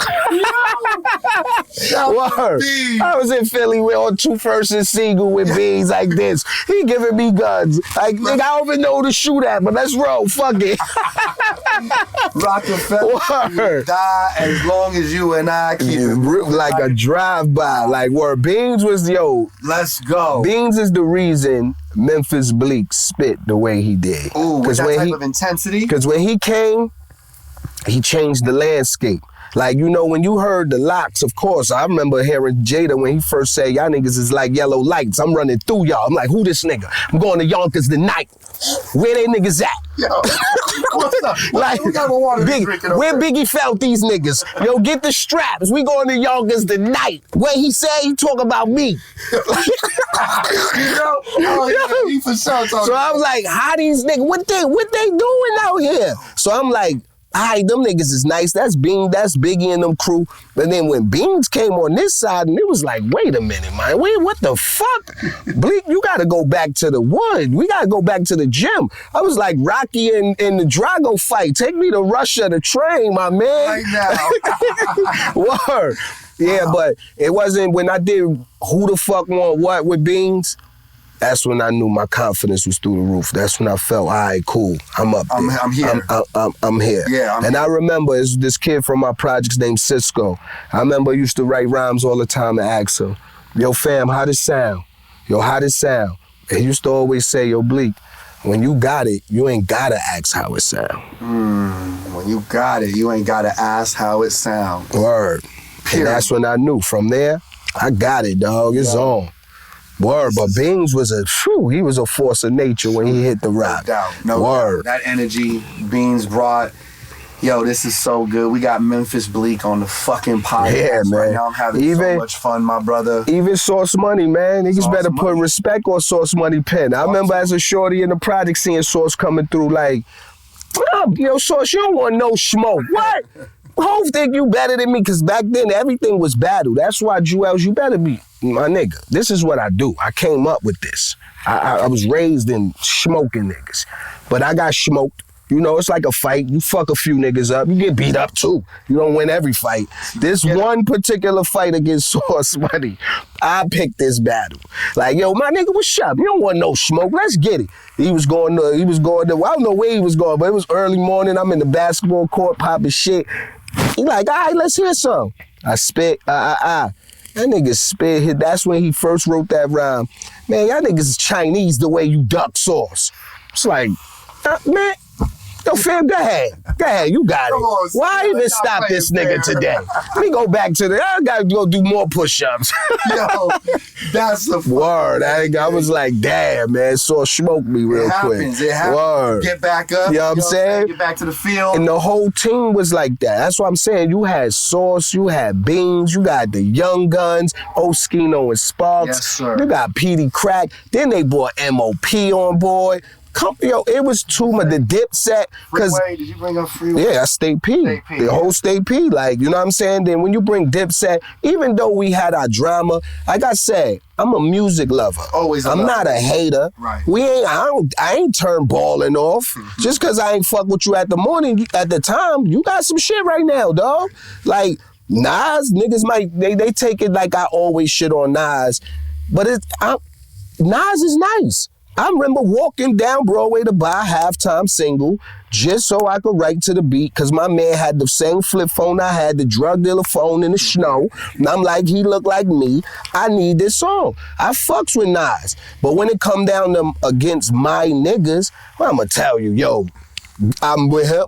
Word. I was in Philly on 21st and Siegel with Beans like this. He giving me guns. Like, nigga, I don't even know who to shoot at, but let's roll. Fuck it. Rockefeller die as long as you and I keep it like a drive-by. Like, where Beans was, let's go. Beans is the reason Memphis Bleek spit the way he did. Ooh, with that type of intensity? Because when he came, he changed the landscape. Like, when you heard the locks, of course, I remember hearing Jada when he first said, y'all niggas is like yellow lights. I'm running through y'all. I'm like, who this nigga? I'm going to Yonkers tonight. Where they niggas at? Yo, what's up? Like, we got water where Biggie felt these niggas? Yo, get the straps. We going to Yonkers tonight. What he said, he talk about me. He for sure talking. So I was like, how these niggas, what they doing out here? So I'm like, all right, them niggas is nice. That's Biggie and them crew. But then when Beans came on this side, and it was like, wait a minute, man. Wait, what the fuck? Bleek, you got to go back to the wood. We got to go back to the gym. I was like Rocky and the Drago fight. Take me to Russia to train, my man. Right now. Word. Yeah, but it wasn't when I did Who the Fuck Want What with Beans. That's when I knew my confidence was through the roof. That's when I felt, all right, cool, I'm up there. I'm here. I'm here. Yeah, and I remember this kid from my projects named Cisco. I remember I used to write rhymes all the time and ask him, yo, fam, how this sound? Yo, how this sound? And he used to always say, yo, Bleek, when you got it, you ain't gotta ask how it sound. When you got it, you ain't gotta ask how it sounds. Word. And that's when I knew. From there, I got it, dog. It's on. Word, but Beans was he was a force of nature when he hit the rock. No doubt. No doubt. That energy Beans brought. Yo, this is so good. We got Memphis Bleek on the fucking podcast right now. I'm having so much fun, my brother. Even Sauce Money, man. Niggas better put respect on Sauce Money pen. I remember as a shorty in the project seeing Sauce coming through like, yo, Sauce, you don't want no smoke. What? Hov think you better than me, because back then everything was battle. That's why, Juelz, you better be my nigga. This is what I do. I came up with this. I was raised in smoking niggas. But I got smoked. You know, it's like a fight. You fuck a few niggas up, you get beat up too. You don't win every fight. This one particular fight against Sauce Money, I picked this battle. Like, yo, my nigga, what's up? You don't want no smoke. Let's get it. He was going to, well, I don't know where he was going, but it was early morning. I'm in the basketball court popping shit. He like, all right, let's hear some. I spit, That nigga spit. That's when he first wrote that rhyme. Man, y'all niggas is Chinese the way you duck sauce. It's like, man, yo, fam, go ahead, you got it. On, why even stop this nigga today? Let me go back to I gotta go do more push-ups. Yo, that's the word. I was like, damn, man, Sauce smoked me real quick. It happens. Word. Get back up. You know what I'm saying? Get back to the field. And the whole team was like that. That's what I'm saying. You had Sauce, you had Beans, you got the Young Guns, Oskino and Sparks. Yes, sir. You got Petey Crack. Then they brought M.O.P. on board. It was too much. The Dipset. Freeway, did you bring up Freeway? Yeah, that's State P. The whole State P. Like, you know what I'm saying? Then when you bring Dipset, even though we had our drama, like I said, I'm a music lover. Always a I'm lover. not a hater. Right. I ain't turned balling off. Mm-hmm. Just cause I ain't fuck with you at the time, you got some shit right now, dog. Like, Nas, niggas they take it like I always shit on Nas. But Nas is nice. I remember walking down Broadway to buy a halftime single just so I could write to the beat because my man had the same flip phone I had, the drug dealer phone in the snow. And I'm like, he looked like me. I need this song. I fucks with Nas. But when it come down to against my niggas, well, I'm going to tell you, yo, I'm with him.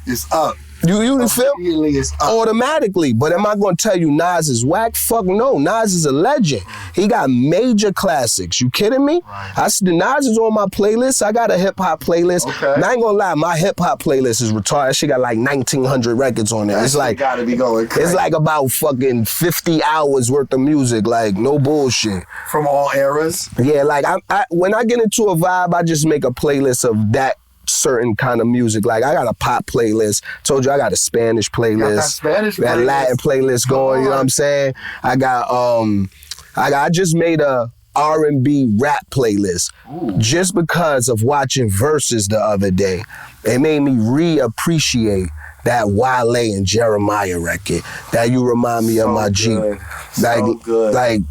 It's up. You feel? It's up. Automatically. But am I going to tell you Nas is whack? Fuck no. Nas is a legend. He got major classics. You kidding me? Right. Nas is on my playlist. I got a hip-hop playlist. Okay. And I ain't going to lie, my hip-hop playlist is retarded. She got like 1,900 records on there. It's like, gotta be going crazy. It's like about fucking 50 hours worth of music. Like, no bullshit. From all eras? Yeah, like, when I get into a vibe, I just make a playlist of that certain kind of music. Like, I got a pop playlist. Told you I got a Spanish playlist. That Latin playlist going, you know what I'm saying? I just made a R&B rap playlist. Ooh. Just because of watching Verzuz the other day. It made me reappreciate that Wale and Jeremiah record. That You Remind Me of My G. So good. Like,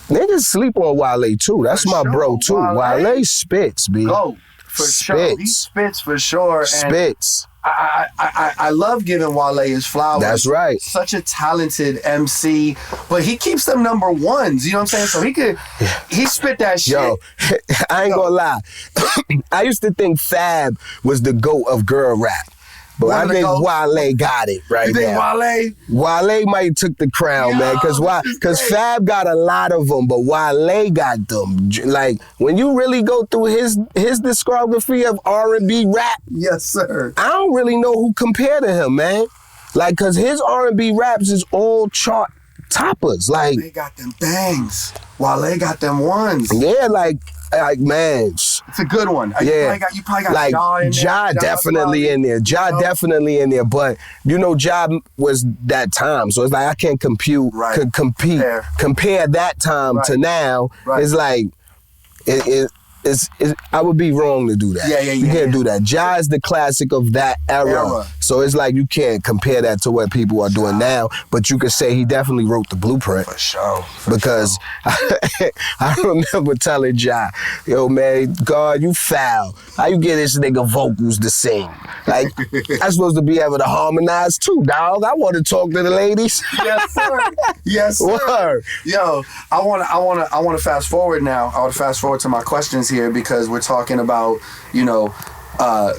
niggas sleep on Wale too. That's my bro too. Wale spits, B. Go. For sure. He spits for sure. Spits. I love giving Wale his flowers. That's right. Such a talented MC, but he keeps them number ones. You know what I'm saying? So he spit that shit. Yo, I ain't gonna lie. I used to think Fab was the GOAT of girl rap. But I think Wale got it right now. You think Wale might took the crown, man, because Fab got a lot of them, but Wale got them. Like, when you really go through his discography of R&B rap, yes, sir. I don't really know who compare to him, man. Like, because his R&B raps is all chart toppers. Like, they got them bangs. Wale got them ones. Yeah, like man. It's a good one. Yeah. You probably got like Ja in there. Ja definitely in there. Ja definitely in there. But you know, Ja was that time. So it's like I can't compare that time to now. Right. It's like I would be wrong to do that. Yeah. You can't do that. Ja is the classic of that era. So it's like you can't compare that to what people are doing now. But you could say he definitely wrote the blueprint. For sure. Because I remember telling Ja, yo man, God, you foul. How you get this nigga vocals to sing? Like, I'm supposed to be able to harmonize too, dog. I want to talk to the ladies. Yes, sir. Yes, sir. Word. Yo, I wanna fast forward now. I want to fast forward to my questions here because we're talking about,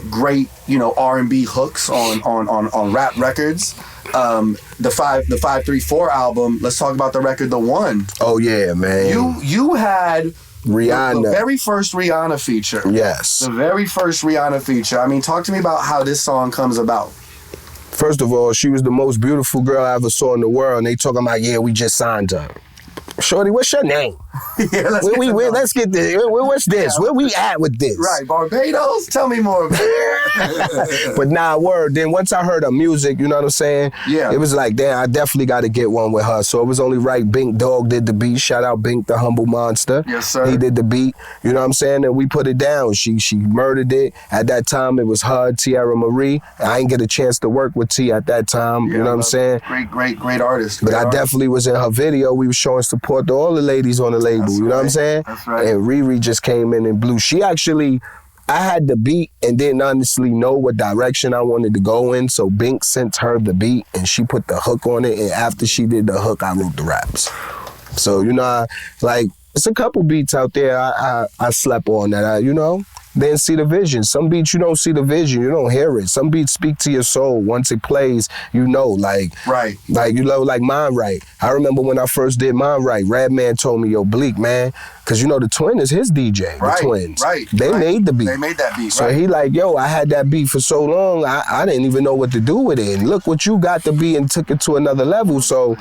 great, R&B hooks on rap records. The 534 album, let's talk about the record The One. Oh yeah, man. You had Rihanna. The very first Rihanna feature. Yes. The very first Rihanna feature. I mean, talk to me about how this song comes about. First of all, she was the most beautiful girl I ever saw in the world, and they talking about, yeah, we just signed her. Shorty, what's your name? Yeah, let's get this. What's this? Where we at with this? Right, Barbados? Tell me more about it. But nah, word. Then once I heard her music, you know what I'm saying? Yeah. It was like, damn, I definitely got to get one with her. So it was only right. Bink Dog did the beat. Shout out Bink, the humble monster. Yes, sir. He did the beat. You know what I'm saying? And we put it down. She murdered it. At that time, it was her, Tierra Marie. I ain't get a chance to work with T at that time. You know what I'm saying? Great artist. But I definitely was in her video. We was showing support to all the ladies on the label. That's you know what I'm saying? That's right. And Riri just came in and blew. I had the beat and didn't honestly know what direction I wanted to go in. So Bink sent her the beat and she put the hook on it. And after she did the hook, I wrote the raps. So, you know, it's a couple beats out there I slept on that didn't see the vision. Some beats you don't see the vision, you don't hear it. Some beats speak to your soul. Once it plays, right. Like Mine Right. I remember when I first did Mine Right, Redman told me, yo, Bleek, man, because the twin is his DJ, the twins. Right. They made the beat. They made that beat, So he like, yo, I had that beat for so long, I didn't even know what to do with it. And look what you got the beat and took it to another level. So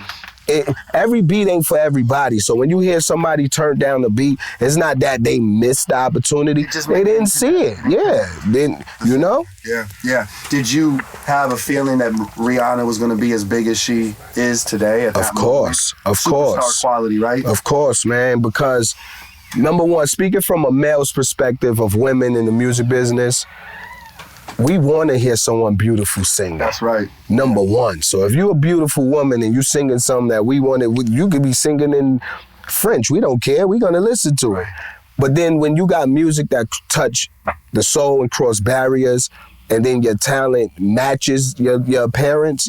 every beat ain't for everybody. So when you hear somebody turn down the beat, it's not that they missed the opportunity. They didn't see it. Yeah. Then, Yeah. Did you have a feeling that Rihanna was going to be as big as she is today? Of course. Superstar quality, right? Of course, man. Because number one, speaking from a male's perspective of women in the music business, we want to hear someone beautiful sing. That's right. Number one. So if you're a beautiful woman and you singing something that we wanted, you could be singing in French. We don't care. We're going to listen to it. But then when you got music that touch the soul and cross barriers, and then your talent matches your appearance,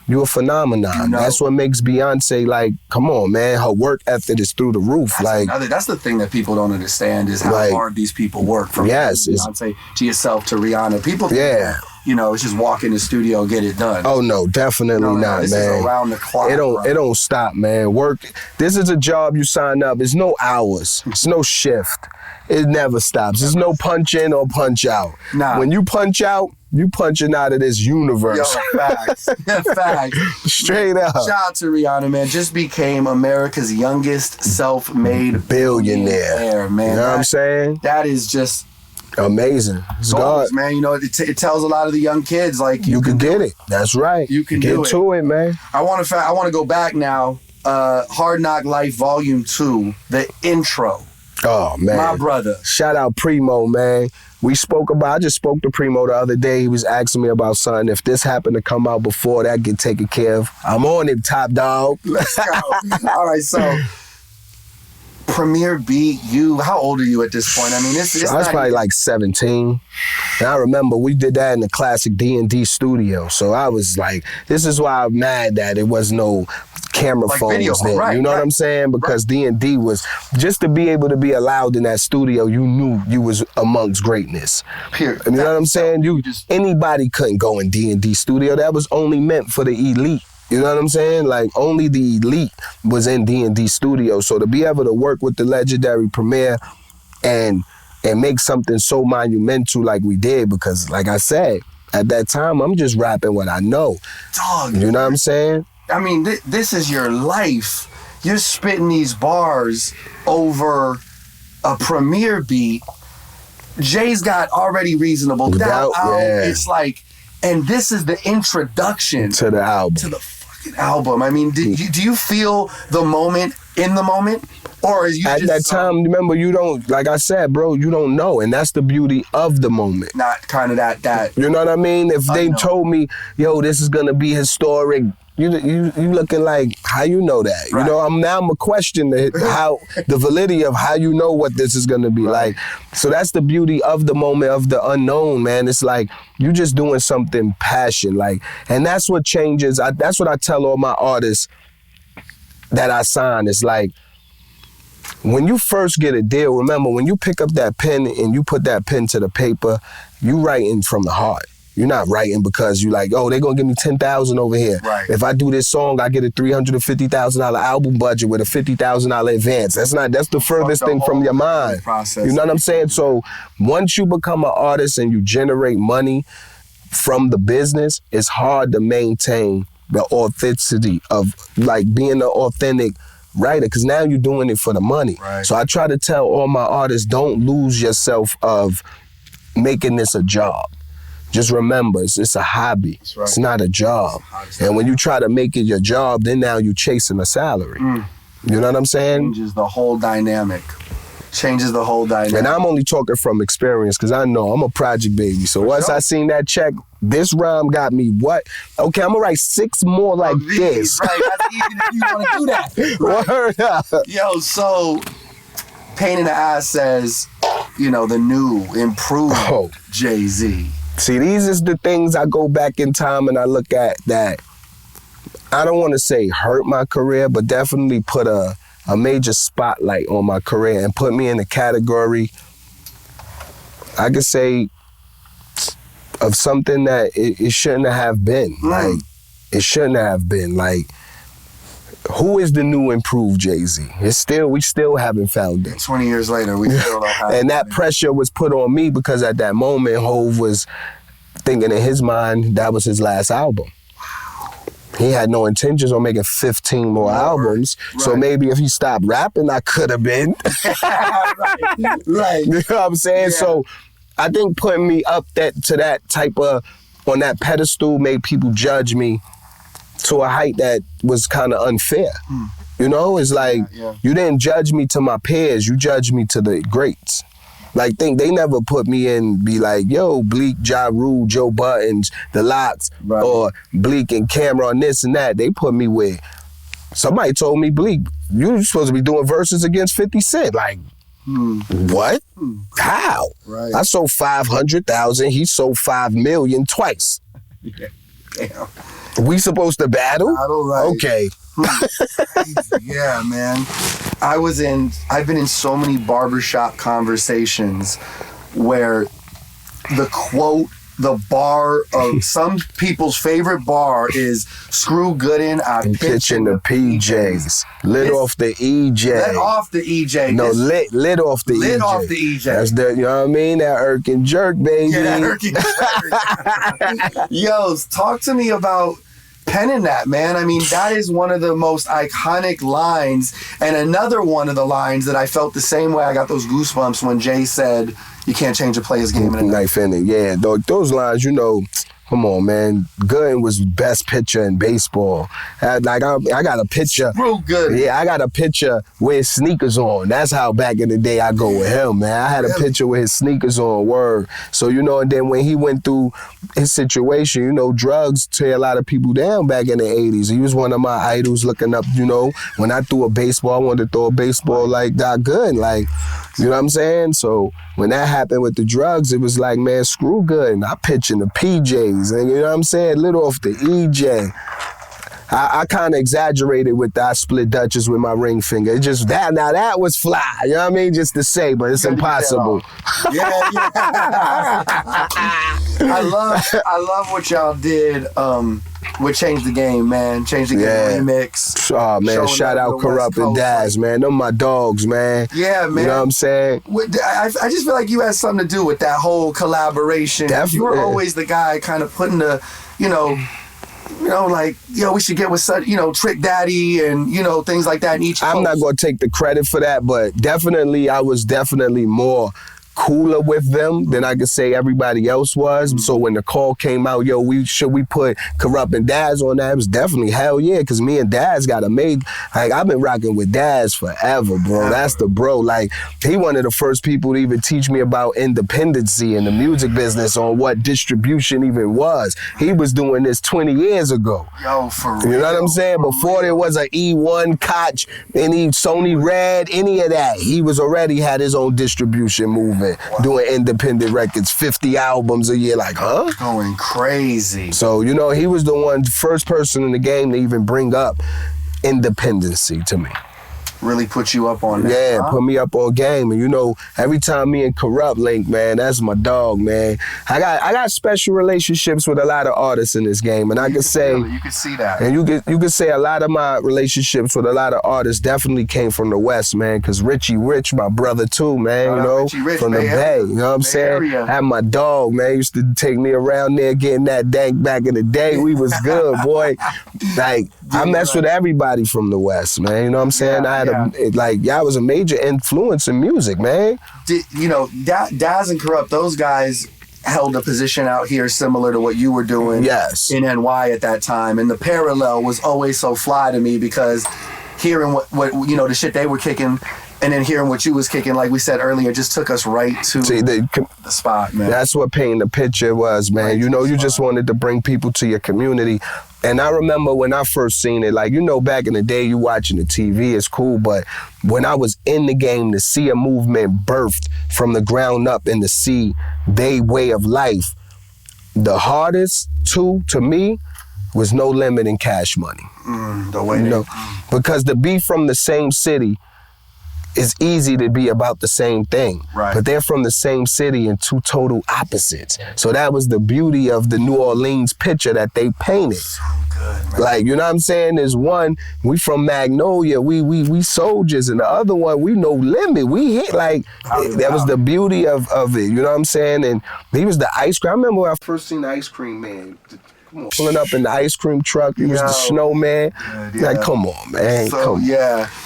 you're a phenomenon. That's what makes Beyonce, like, come on, man. Her work ethic is through the roof. That's the thing that people don't understand is how hard these people work. From Beyonce to yourself to Rihanna. People think, it's just walk in the studio and get it done. Oh, no, definitely not, this man. Is around the clock. It don't stop, man. Work. This is a job you sign up. It's no hours. It's no shift. It never stops. There's no punch in or punch out. Nah. When you punch out, you punching out of this universe. Yo, facts. Facts. Straight up. Shout out to Rihanna, man. Just became America's youngest self-made billionaire, man. You know what I'm saying? That is just amazing. It's goals, man. It tells a lot of the young kids, like, you can get it. That's right. You can get to it, man. I want to go back now. Hard Knock Life Volume 2, the intro. Oh, man. My brother. Shout out Primo, man. I just spoke to Primo the other day. He was asking me about something. If this happened to come out before that get taken care of, I'm on it, top dog. Let's go. All right, so Premier beat you. How old are you at this point? I mean, I was probably like 17. And I remember we did that in the classic D&D studio. So I was like, this is why I'm mad that it was no camera phones video, then. Right, you know what I'm saying? Because D&D was, just to be able to be allowed in that studio, you knew you was amongst greatness. Period. You know what I'm saying? Anybody couldn't go in D&D studio. That was only meant for the elite. You know what I'm saying? Like, only the elite was in D&D studio. So to be able to work with the legendary Premier and make something so monumental like we did, because like I said, at that time, I'm just rapping what I know. Dog. You know what I'm saying? I mean, this is your life. You're spitting these bars over a Premier beat. Jay's got already Reasonable Doubt out. Yeah. It's like, and this is the introduction to the album. To the fucking album. I mean, do you feel the moment in the moment? Or is you at that time, remember, you don't, like I said, bro, you don't know. And that's the beauty of the moment. Not kind of that. You know what I mean? If they told me, yo, this is going to be historic, you looking like, how you know that? Right. You know, I'm a question the validity of how you know what this is going to be like. So that's the beauty of the moment, of the unknown, man. It's like, you just doing something passion, like, and that's what changes. That's what I tell all my artists that I sign. It's like, when you first get a deal, remember, when you pick up that pen and you put that pen to the paper, you writing from the heart. You're not writing because you like, oh, they're going to give me $10,000 over here. Right. If I do this song, I get a $350,000 album budget with a $50,000 advance. That's the furthest thing from your mind. Process. You know what I'm saying? So once you become an artist and you generate money from the business, it's hard to maintain the authenticity of like being an authentic writer, because now you're doing it for the money. Right. So I try to tell all my artists, don't lose yourself of making this a job. Just remember, it's a hobby. That's right. It's not a job. And when you try to make it your job, then now you're chasing a salary. You know what I'm saying? Changes the whole dynamic. Changes the whole dynamic. And I'm only talking from experience because I know I'm a project baby. So once I seen that check, this rhyme got me what? Okay, I'm gonna write 6 more like this. Right, that's easy if you want to do that. Right. Word up. Yo, so Pain in the Ass says, you know, the new, improved Jay-Z. See, these is the things I go back in time and I look at that I don't want to say hurt my career, but definitely put a major spotlight on my career and put me in the category, I could say, of something that it shouldn't have been. Like, it shouldn't have been. Like, who is the new improved Jay-Z? We still haven't found it. 20 years later, we still don't have it. And that pressure was put on me because at that moment, Hov was thinking in his mind that was his last album. He had no intentions on making 15 more albums. Right. So maybe if he stopped rapping, I could have been. Right. You know what I'm saying? Yeah. So I think putting me up to that type of, on that pedestal made people judge me to a height that was kind of unfair. You know, it's like, you didn't judge me to my peers, you judged me to the greats. Like, they never put me in, be like, yo, Bleek, Ja Rule, Joe Buttons, The Lox, or Bleek and Cameron, this and that. They put me with, somebody told me, Bleek, you supposed to be doing verses against 50 Cent. Like, what? How? Right. I sold 500,000, he sold 5 million twice. Yeah. Damn. We supposed to battle? Right. Okay. Yeah, man. I've been in so many barbershop conversations where the quote, the bar of some people's favorite bar is "Screw Gooden, I pitch in the PJs." Lit off the EJ. Let off the EJ. No, lit off the EJ. Lit off the EJ. That's the, you know what I mean? That irk and jerk, baby. Yeah, that irk and jerk. Yo, talk to me about penning that, man. I mean, that is one of the most iconic lines, and another one of the lines that I felt the same way. I got those goosebumps when Jay said, "You can't change a player's game in a night." Knife inning, yeah. Those lines, you know, come on, man. Gooden was best pitcher in baseball. I got a picture. Real good. Yeah, I got a picture with his sneakers on. That's how back in the day I go with him, man. I had a picture with his sneakers on, word. So, you know, and then when he went through his situation, you know, drugs tear a lot of people down back in the 80s. He was one of my idols looking up, you know, when I threw a baseball, I wanted to throw a baseball like Doc Gooden, like, you know what I'm saying? So when that happened with the drugs, it was like, man, screw Gooden. I pitch in the PJs, and you know what I'm saying? Lit off the EJ. I kind of exaggerated with that. I split Dutchess with my ring finger. It just that. Now that was fly. You know what I mean? Just to say, but it's impossible. Yeah. I love what y'all did. With Change the Game, man. Change the Game remix. Oh, man. Shout out Corrupt and Daz, man. Them my dogs, man. Yeah, man. You know what I'm saying? I just feel like you had something to do with that whole collaboration. Definitely. You were always the guy kind of putting the, you know, like, yo, we should get with such, you know, Trick Daddy and, you know, things like that in each I'm not going to take the credit for that, but definitely, I was definitely more cooler with them than I could say everybody else was. So when the call came out, yo, should we put Corrupt and Daz on that? It was definitely hell yeah, because me and Daz got to make, like, I've been rocking with Daz forever, bro. That's the bro. Like, he one of the first people to even teach me about independency in the music business, on what distribution even was. He was doing this 20 years ago. Yo, for real. You know what I'm saying? Before there was an E1, Koch, any Sony Red, any of that. He was already had his own distribution movement. Doing independent records, 50 albums a year, like, huh? Going crazy. So, you know, he was the first person in the game to even bring up independency to me. Really put you up on that. Yeah, huh? Put me up on game. And you know, every time me and Corrupt link, man, that's my dog, man. I got special relationships with a lot of artists in this game, and I can say you can see that. And you can say a lot of my relationships with a lot of artists definitely came from the West, man. Cause Richie Rich, my brother too, man. You know, from the Bay. You know what I'm saying? I had my dog, man. He used to take me around there getting that dank back in the day. We was good, boy. Like, I mess with everybody from the West, man. You know what I'm saying? Y'all was a major influence in music, man. Daz and Corrupt, those guys held a position out here similar to what you were doing in NY at that time. And the parallel was always so fly to me because hearing what the shit they were kicking and then hearing what you was kicking, like we said earlier, just took us right to the spot, man. That's what painting the picture was, man. Right, you just wanted to bring people to your community. And I remember when I first seen it, back in the day, you watching the TV, it's cool, but when I was in the game to see a movement birthed from the ground up and to see their way of life, the hardest to me was No Limit and Cash Money. Because to be from the same city, it's easy to be about the same thing. Right. But they're from the same city in two total opposites. So that was the beauty of the New Orleans picture that they painted. So good, man. You know what I'm saying? There's one, we from Magnolia, we soldiers, and the other one, we No Limit. We hit that was the beauty of it, you know what I'm saying? And he was the ice cream. I remember when I first seen the Ice Cream Man. Pulling up in the ice cream truck, he was the snowman. Come on, man.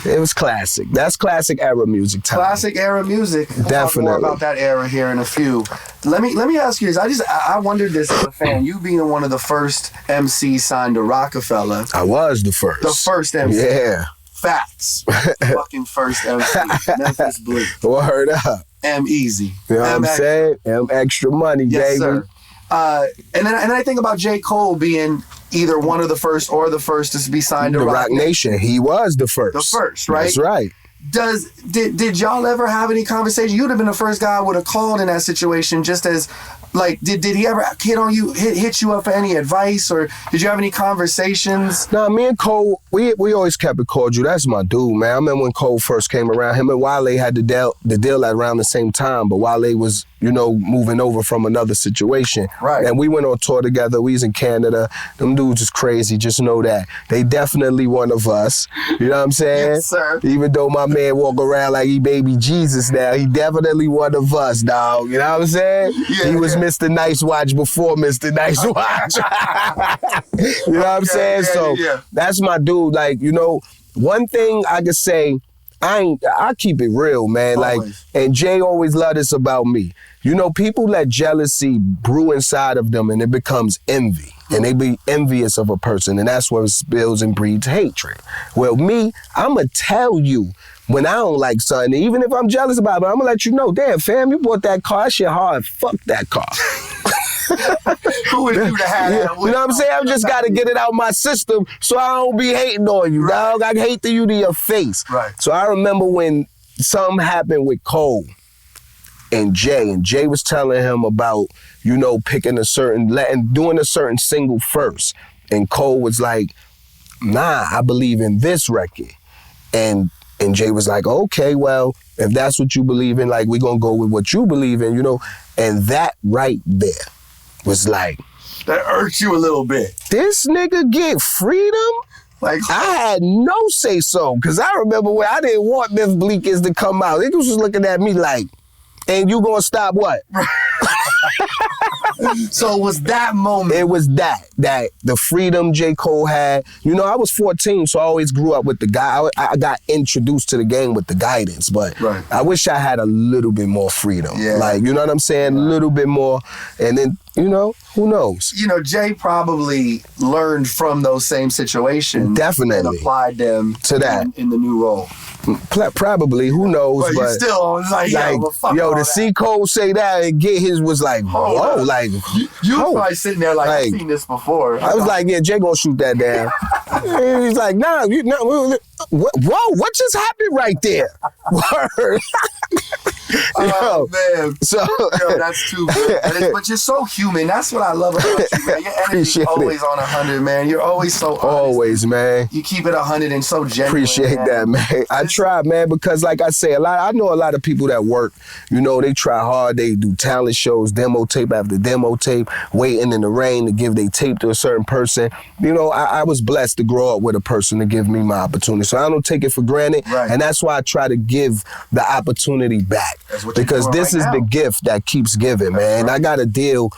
It was classic. That's classic era music time. Classic era music. We'll Definitely. talk more about that era here in a few. Let me ask you this. I wondered this as a fan. You being one of the first MCs signed to Rockefeller. I was the first. The first MC. Yeah. Facts. Fucking first MC. Memphis Bleek. Word up. M-Easy. You know what I'm saying? Extra money, yes, baby. Sir. And I think about J. Cole being either one of the first or the first to be signed to Rock Nation. He was the first. The first, right? That's right. Did y'all ever have any conversation? You'd have been the first guy I would have called in that situation, just as did he ever hit you up for any advice, or did you have any conversations? Nah, me and Cole, we always kept it cordial. That's my dude, man. I remember when Cole first came around, him and Wale had the deal at around the same time, but Wale was, moving over from another situation. Right. And we went on tour together. We was in Canada. Them dudes is crazy, just know that. They definitely one of us. You know what I'm saying? Yes, sir. Even though my man walk around like he baby Jesus now, he definitely one of us, dog. You know what I'm saying? He was Mr. Nice Watch before Mr. Nice Watch. You know what I'm saying? That's my dude. One thing I could say, I keep it real, man. Always. And Jay always loved this about me. People let jealousy brew inside of them and it becomes envy. And they be envious of a person, and that's what spills and breeds hatred. Well, me, I'ma tell you when I don't like something, even if I'm jealous about it, I'm gonna let you know, damn, fam, you bought that car, that shit hard, fuck that car. Who would you to have that? You know what I'm saying? I just gotta get it out my system so I don't be hating on you, dog. I hate you to your face. Right. So I remember when something happened with Cole and Jay was telling him about, picking doing a certain single first. And Cole was like, nah, I believe in this record. And Jay was like, okay, well, if that's what you believe in, we're gonna go with what you believe in, And that right there was like, that irked you a little bit. This nigga get freedom? I had no say so, because I remember when I didn't want Memphis Bleek to come out. Niggas was looking at me like, and you gonna stop what? So it was that moment. It was that the freedom J. Cole had. I was 14, so I always grew up with the guy. I got introduced to the game with the guidance, but I wish I had a little bit more freedom. Yeah. You know what I'm saying? A little bit more, and then, who knows? Jay probably learned from those same situations. Definitely. And applied them to that in the new role. Probably, who knows? But you still to see Cole say that and get his was like, whoa, you probably sitting there I've seen this before. I was like, yeah, Jay gonna shoot that down. And he's like, nah, whoa, what just happened right there? Word. Oh, man. So, that's too good. But you're so human. That's what I love about you, man. Your energy's always on 100, man. You're always so honest. Always, man. You keep it 100 and so genuine. Appreciate that, man. I try, man, because like I say, I know a lot of people that work, they try hard. They do talent shows, demo tape after demo tape, waiting in the rain to give their tape to a certain person. I was blessed to grow up with a person to give me my opportunity. So I don't take it for granted. Right. And that's why I try to give the opportunity back. Because this is the gift that keeps giving, man. I got a deal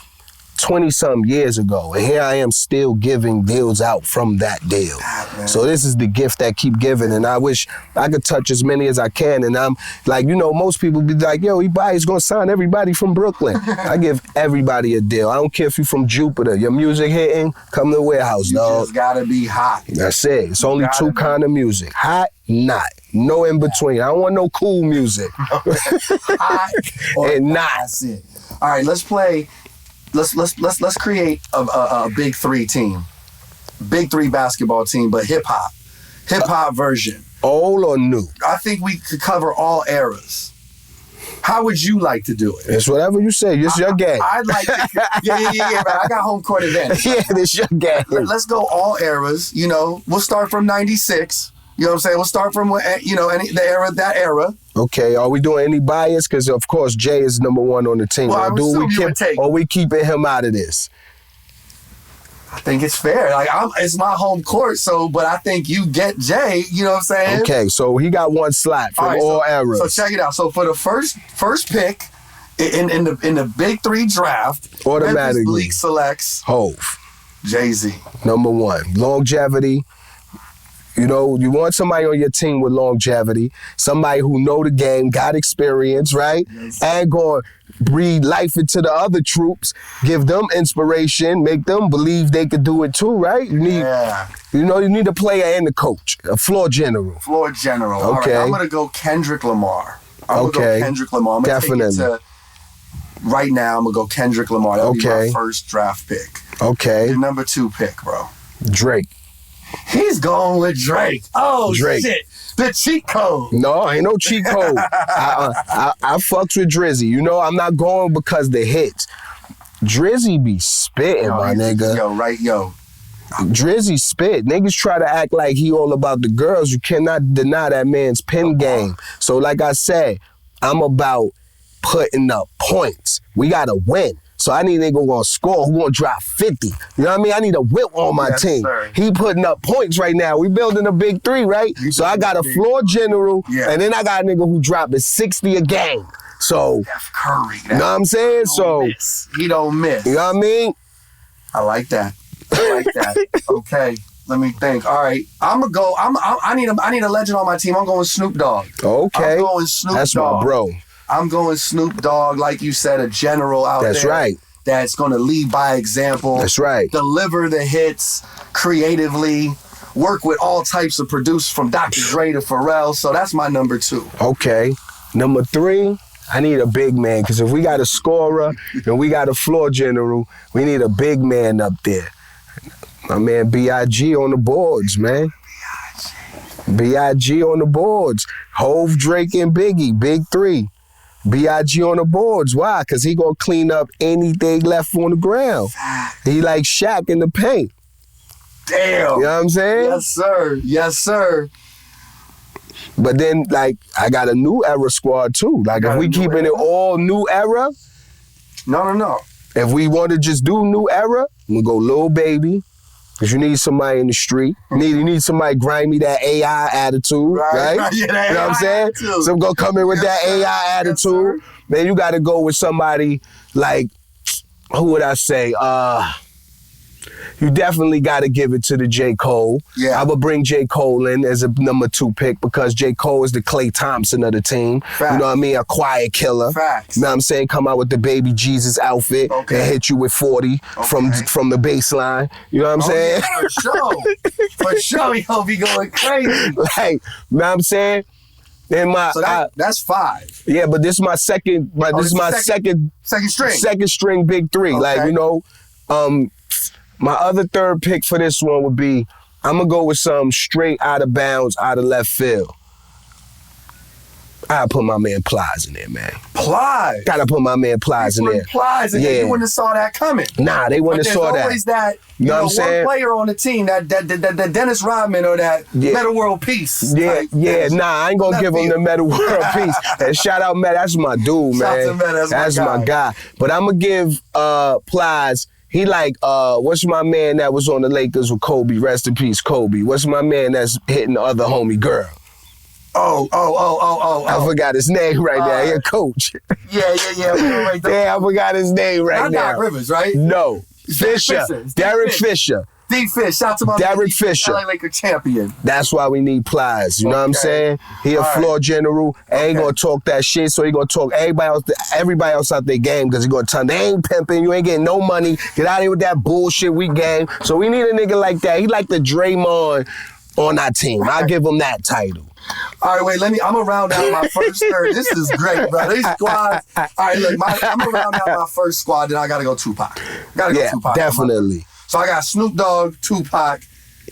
20-something years ago, and here I am still giving deals out from that deal. So this is the gift that keep giving, and I wish I could touch as many as I can. And I'm like, most people be like, yo, he's gonna sign everybody from Brooklyn. I give everybody a deal. I don't care if you from Jupiter. Your music hitting, come to the warehouse, You dog. just gotta be hot. That's it. It's only two kind of music: hot, not. No in between. I don't want no cool music. Hot or and not. That's it. All right, let's play. Let's create a big three team, big three basketball team, but hip hop version. Old or new? I think we could cover all eras. How would you like to do it? It's whatever you say. It's your game. I'd like to. Yeah, man. I got home court advantage. Yeah, it's your game. Let's go all eras. We'll start from '96. You know what I'm saying? We'll start from that era. Okay, are we doing any bias? Because of course Jay is number one on the team. Well, I would assume you would take. Or we keeping him out of this? I think it's fair. It's my home court, but I think you get Jay. You know what I'm saying? Okay, so he got one slot from all eras. So check it out. So for the first pick in the big three draft, automatically Memphis Bleek selects Hove, Jay-Z. number one. Longevity. You want somebody on your team with longevity, somebody who know the game, got experience, right? Yes. And going to breathe life into the other troops, give them inspiration, make them believe they could do it too, right? You need a player and a coach, a floor general. Floor general. Okay. All right, I'm going to go Kendrick Lamar. I'm going to go Kendrick Lamar. I'm Definitely. Right now, I'm going to go Kendrick Lamar. That'll be my first draft pick. Okay. Your number 2 pick, bro. Drake. He's going with Drake. Oh, Drake. Shit. The cheat code. No, ain't no cheat code. I fucks with Drizzy. I'm not going because the hits. Drizzy be spitting, my nigga. Yo. Drizzy spit. Niggas try to act like he all about the girls. You cannot deny that man's pen game. So like I said, I'm about putting up points. We gotta win. So I need a nigga who gonna score, who gonna drop 50. You know what I mean? I need a whip on my team. Sir. He putting up points right now. We building a big three, right? So I got a floor general, and then I got a nigga who dropping 60 a game. So, Steph Curry. You know what I'm saying? He don't miss. You know what I mean? I like that. Okay. Let me think. All right, I'm gonna go. I need a legend on my team. I'm going Snoop Dogg. Okay. I'm going Snoop Dogg. That's my bro. I'm going Snoop Dogg, like you said, a general out there. That's right. That's going to lead by example. That's right. Deliver the hits creatively. Work with all types of producers from Dr. Dre to Pharrell. So that's my number 2. Okay. Number 3, I need a big man, because if we got a scorer and we got a floor general, we need a big man up there. My man B.I.G. on the boards, man. B.I.G. on the boards. Hove, Drake, and Biggie, big 3. B.I.G. on the boards. Why? Because he gonna clean up anything left on the ground. He like Shaq in the paint. Damn. You know what I'm saying? Yes, sir. Yes, sir. But then, I got a new era squad too. If we keeping it all new era. No. If we want to just do new era, I'm gonna go Lil Baby. Because you need somebody in the street. You need somebody grimy, that AI attitude, right? Yeah, you know what I'm saying? Attitude. So I'm going to come in with that AI attitude. Then you got to go with somebody like, who would I say? You definitely got to give it to the J. Cole. Yeah. I would bring J. Cole in as a number 2 pick because J. Cole is the Klay Thompson of the team. Facts. You know what I mean? A quiet killer. Facts. You know what I'm saying? Come out with the baby Jesus outfit and hit you with 40 from the baseline. You know what I'm saying? Yeah, for sure. He gonna be going crazy. You know what I'm saying? And that's 5. Yeah, but this is my second. This is my second string. Second string big 3. Okay. My other 3rd pick for this one would be, I'm gonna go with some straight out of bounds, out of left field. I put my man Plies in there, man. Plies? Gotta put my man Plies in there. Plies in there. You wouldn't have saw that coming. Nah, they wouldn't have saw that. There's always that, you know what I'm saying? one player on the team, that Dennis Rodman or that Metta World Peace. Yeah, I ain't gonna give him the Metta World Peace. And shout out Metta, that's my dude, man. Shout out to Metta, that's my guy. But I'm gonna give Plies. He what's my man that was on the Lakers with Kobe? Rest in peace, Kobe. What's my man that's hitting the other homie girl? I forgot his name right now. He a coach. Yeah. Wait, Yeah, I forgot his name right not now. Doc Rivers, right? No. Fisher. Derek Fisher. D Fish. Shout out to my Derek Fisher. LA Laker champion. That's why we need Plies. You know what I'm saying? He a floor general. Ain't gonna talk that shit, so he gonna talk everybody else out their game because he gonna tell them they ain't pimping, you ain't getting no money. Get out of here with that bullshit, we game. So we need a nigga like that. He like the Draymond on our team. I'll give him that title. All right, wait, I'm gonna round out my first third. This is great, bro. These squads. All right, look, I'm gonna round out my first squad, then I gotta go Tupac. Tupac. Definitely. So I got Snoop Dogg, Tupac,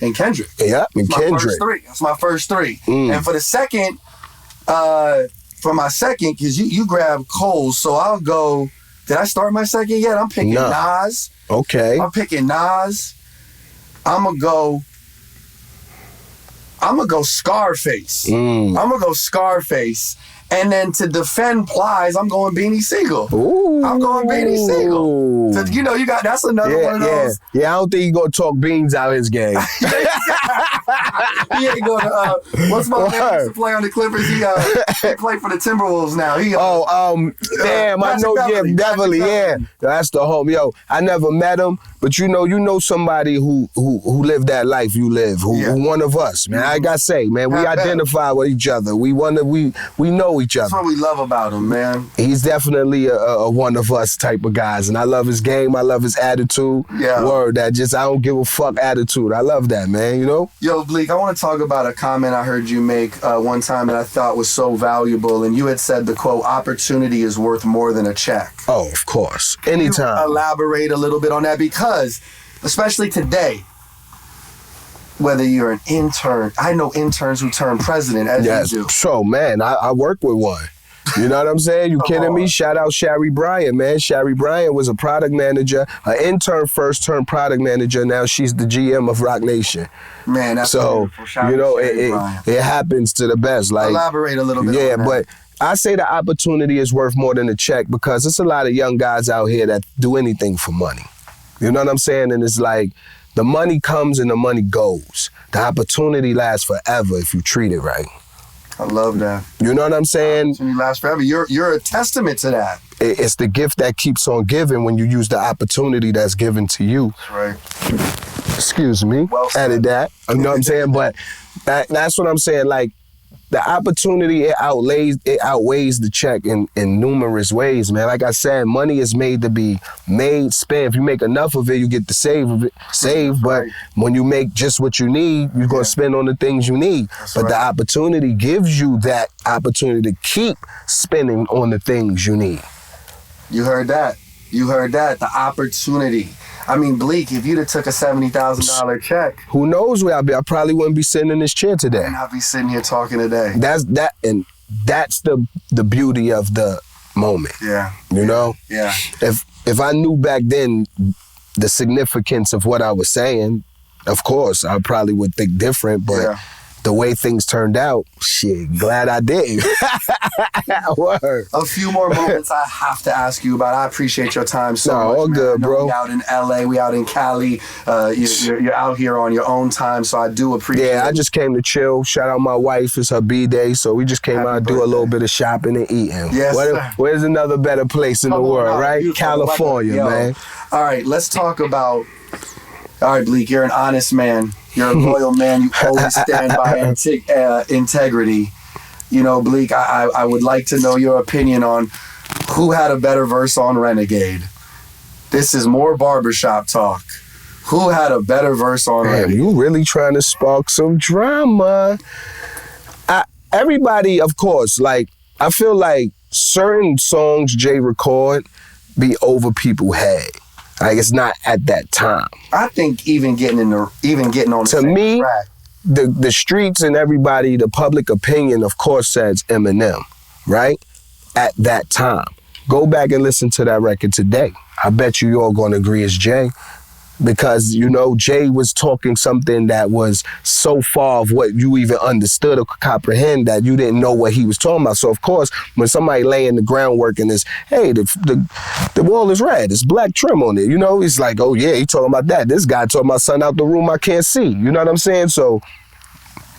and Kendrick. Yeah, and Kendrick. That's my first three. And for the second, for my second, because you grabbed Cole, so I'll go. Did I start my second yet? I'm picking Nas. Okay. I'm picking Nas. I'm gonna go Scarface. I'm gonna go Scarface. And then to defend Plies, I'm going Beanie Siegel. Ooh. I'm going Beanie Siegel. So, you got that's another one of those. Yeah, I don't think he gonna talk beans out his game. He ain't gonna. What's my man used to play on the Clippers? He play for the Timberwolves now. Damn, I know. Beverly. Yeah, that's the home. Yo, I never met him, but you know somebody who lived that life you live. Who one of us, man. I gotta say, man, we identify with each other. We know each other. That's what we love about him, man. He's definitely a one of us type of guys, and I love his game. I love his attitude. Yeah. Word, that just I don't give a fuck attitude. I love that, man. You know. Yo, Bleek, I want to talk about a comment I heard you make one time that I thought was so valuable, and you had said the quote, "Opportunity is worth more than a check." Oh, of course. Anytime. Can you elaborate a little bit on that, because especially today, whether you're an intern, I know interns who turn president as you do. So, man, I work with one. You know what I'm saying? You kidding me? Shout out Shari Bryant, man. Shari Bryant was a product manager, an intern first, turned product manager. Now she's the GM of Rock Nation. Man, that's so beautiful. It happens to the best. Like, elaborate a little bit. Yeah, on that. but I say the opportunity is worth more than a check because there's a lot of young guys out here that do anything for money. You know what I'm saying? And it's like the money comes and the money goes. The opportunity lasts forever if you treat it right. I love that. You know what I'm saying? Opportunity lasts forever. You're a testament to that. It's the gift that keeps on giving when you use the opportunity that's given to you. That's right. Excuse me. Well said. Added that. You know what I'm saying? But that's what I'm saying. Like, the opportunity, it outweighs the check in numerous ways, man. Like I said, money is made to be made, spent. If you make enough of it, you get to save. But when you make just what you need, you're going to spend on the things you need. But the opportunity gives you that opportunity to keep spending on the things you need. You heard that. The opportunity. I mean, Bleek, if you'd have took a $70,000 check, who knows where I'd be? I probably wouldn't be sitting in this chair today. And I'd be sitting here talking today. That's the beauty of the moment. Yeah. You know? Yeah. If I knew back then the significance of what I was saying, of course, I probably would think different, but the way things turned out, shit, glad I did. Word. A few more moments I have to ask you about. I appreciate your time so much. All good, bro. We out in LA, we out in Cali. You're out here on your own time, so I do appreciate it. Yeah, I just came to chill. Shout out my wife. It's her B-Day, so we just came out to do a little bit of shopping and eating. Yes, where's another better place in the world, right? California, man. All right, let's talk about... All right, Bleek, you're an honest man. You're a loyal man. You always stand by integrity. You know, Bleek, I would like to know your opinion on who had a better verse on Renegade. This is more barbershop talk. Who had a better verse on Renegade? You really trying to spark some drama. Everybody, of course, like, I feel like certain songs Jay record be over people's head. Like, it's not at that time. I think even getting on the to same me, track. The streets and everybody, the public opinion, of course, says Eminem, right? At that time. Go back and listen to that record today. I bet you all gonna agree it's Jay. Because, you know, Jay was talking something that was so far of what you even understood or could comprehend that you didn't know what he was talking about. So, of course, when somebody laying the groundwork and is, hey, the wall is red, it's black trim on it, you know, it's like, oh, yeah, he talking about that. This guy talking about something out the room I can't see. You know what I'm saying? So,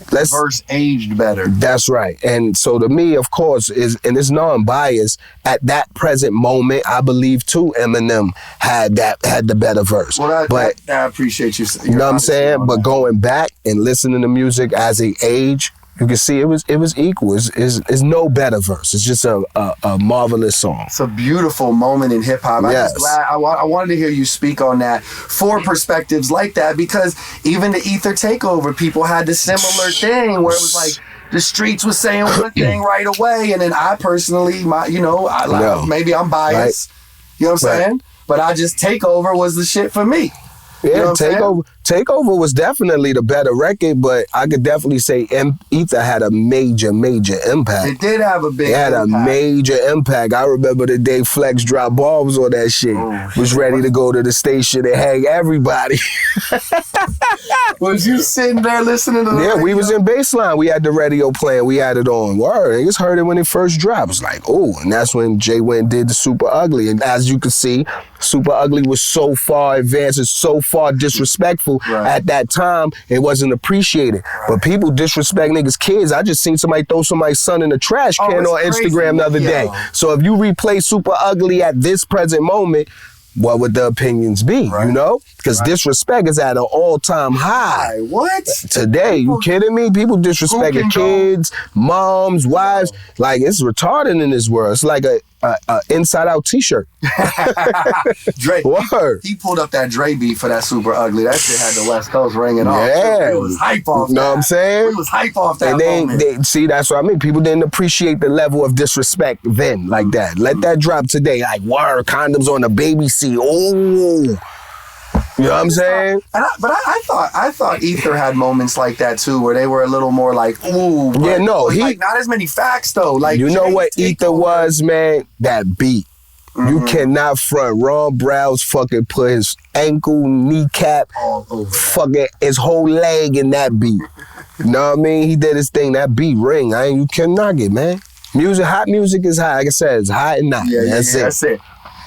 verse aged better. That's right. And so to me, of course, and it's non-biased, at that present moment, I believe too, Eminem had the better verse. Well, I appreciate you. You know what I'm saying? But going back and listening to music as they age, you can see it was equal. It's no better verse. It's just a marvelous song. It's a beautiful moment in hip hop. Yes. I'm just glad I wanted to hear you speak on that for perspectives like that, because even the Ether takeover, people had the similar thing where it was like the streets was saying one thing right away, and then I personally, maybe I'm biased. Right. You know what I'm saying? But I just Takeover was the shit for me. Yeah, you know Takeover was definitely the better record, but I could definitely say Ether had a major impact. It did have a big impact. It had a major impact. I remember the day Flex dropped bombs on that shit. Was ready to go to the station and hang everybody. Was you sitting there listening to the radio? We was in Baseline. We had the radio playing. We had it on. Word. Niggas heard it when it first dropped. It was like, oh, and that's when Jay went and did the Super Ugly. And as you can see, Super Ugly was so far advanced and so far disrespectful. Right. At that time, it wasn't appreciated. Right. But people disrespect niggas' kids. I just seen somebody throw somebody's son in the trash can on Instagram the other day. So if you replay Super Ugly at this present moment, what would the opinions be, you know? Because disrespect is at an all-time high. What? Today, you kidding me? People disrespecting kids, moms, wives. Like, it's retarded in this world. It's like a Inside Out t-shirt. Dre, he pulled up that Dre beat for that Super Ugly. That shit had the West Coast ringing off. Yeah. It was hype off that. Know what I'm saying? It was hype off that moment. See, that's what I mean. People didn't appreciate the level of disrespect then like that. Let that drop today. Like, word, condoms on the baby seat. Oh. You know what I'm saying? I thought Ether had moments like that too, where they were a little more like, ooh. Yeah, no, like not as many facts though. Like, you know what Ether was, man? That beat. Mm-hmm. You cannot front. Ron Browns fucking put his ankle, kneecap, fucking his whole leg in that beat. You know what I mean? He did his thing. That beat ring. You cannot get, man. Hot music is hot. Like I said, it's hot and not. That's it.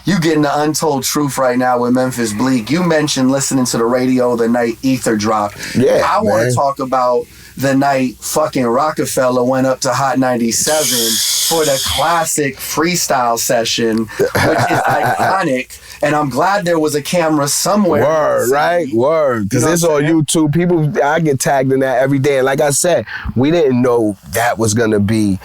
You getting the untold truth right now with Memphis Bleek. You mentioned listening to the radio the night Ether dropped. Yeah, I want to talk about the night fucking Rockefeller went up to Hot 97 for the classic freestyle session, which is iconic. And I'm glad there was a camera somewhere. Word, right? Word. Because it's on YouTube. People, I get tagged in that every day. And like I said, we didn't know that was going to be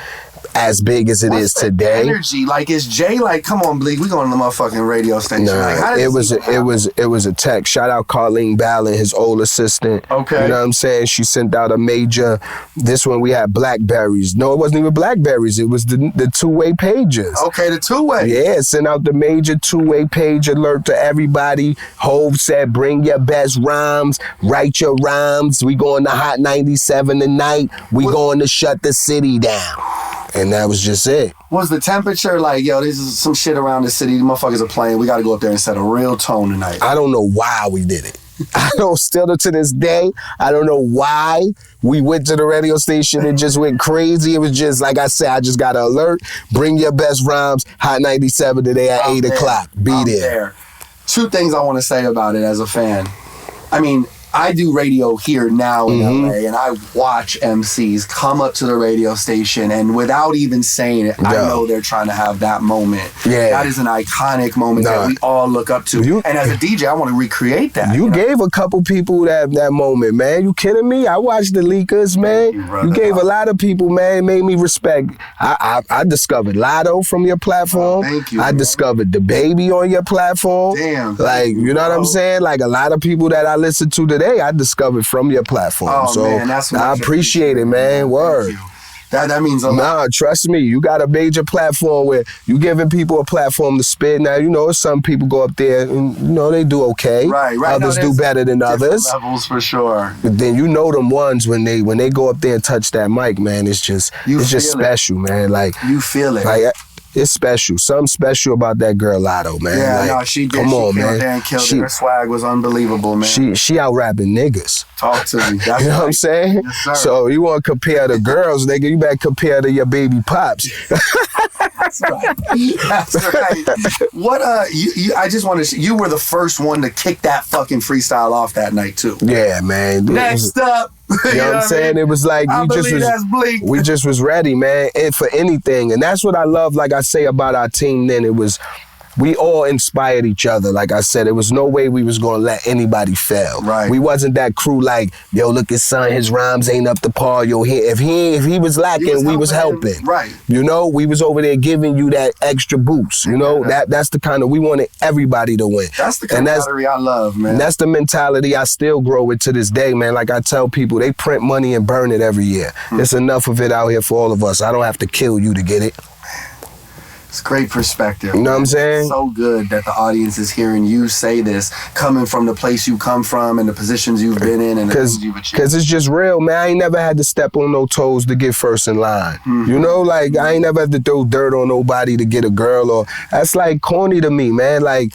as big as it is today. Energy, like, is Jay like, come on, Bleek, we going to the motherfucking radio station? Nah, like, it was a text. Shout out Carlene Ballin, his old assistant. Okay, you know what I'm saying? She sent out a major. This one we had Blackberries. No, it wasn't even Blackberries. It was the two-way pages. Okay, the two-way. Yeah, sent out the major two-way page alert to everybody. Hov said, bring your best rhymes, write your rhymes. We going to Hot 97 tonight. We going to shut the city down. And that was just it. Was the temperature like, yo, this is some shit around the city, the motherfuckers are playing, we got to go up there and set a real tone tonight? I don't know why we did it. Still to this day, I don't know why we went to the radio station and just went crazy. It was just, like I said, I just got an alert. Bring your best rhymes, Hot 97 today at 8 o'clock. Be there. Two things I want to say about it as a fan. I mean, I do radio here now in LA, and I watch MCs come up to the radio station, and without even saying it, I know they're trying to have that moment. Yeah. That is an iconic moment that we all look up to. And as a DJ, I want to recreate that. You gave a couple people that moment, man. You kidding me? I watched the Leakers, man. You gave a lot of people, man. It made me respect. I discovered Lotto from your platform. Thank you. I discovered the Baby on your platform. Damn. Like, you know what I'm saying? Like, a lot of people that I listen to today, I discovered from your platform. Oh, so man, that's I appreciate it, man. Word. That means a lot. Nah, trust me. You got a major platform where you giving people a platform to spit. Now, you know, some people go up there and, you know, they do okay. Right. Others do better than others. Levels for sure. But then you know them ones when they go up there and touch that mic, man, it's just special, man. Like, you feel it. Like, it's special. Something special about that girl Lotto, man. Yeah, like, no, she did. Come on, she man. And killed it. Her swag was unbelievable, man. She out rapping niggas. Talk to me. That's you know what I'm saying? Yes, sir. So you want to compare the girls, nigga? You better compare to your baby pops. That's right. That's right. What? I just want to. You were the first one to kick that fucking freestyle off that night too. Yeah, man. Next up. You know what I'm saying? It was like I believe that's Bleek. we just was ready, man, for anything. And that's what I love, like I say about our team then. It was, we all inspired each other. Like I said, it was no way we was gonna let anybody fail. Right. We wasn't that crew like, yo, look his son, his rhymes ain't up to par. Yo, if he was lacking, we was helping. Him. Right. You know, we was over there giving you that extra boost. You know, that's the kind of, we wanted everybody to win. That's the camaraderie I love, man. And that's the mentality I still grow with to this day, man. Like I tell people, they print money and burn it every year. There's enough of it out here for all of us. I don't have to kill you to get it. It's great perspective. You know what I'm saying? It's so good that the audience is hearing you say this, coming from the place you come from and the positions you've been in and the things you've achieved. Because it's just real, man. I ain't never had to step on no toes to get first in line. You know, like, I ain't never had to throw dirt on nobody to get a girl, or that's like corny to me, man. Like,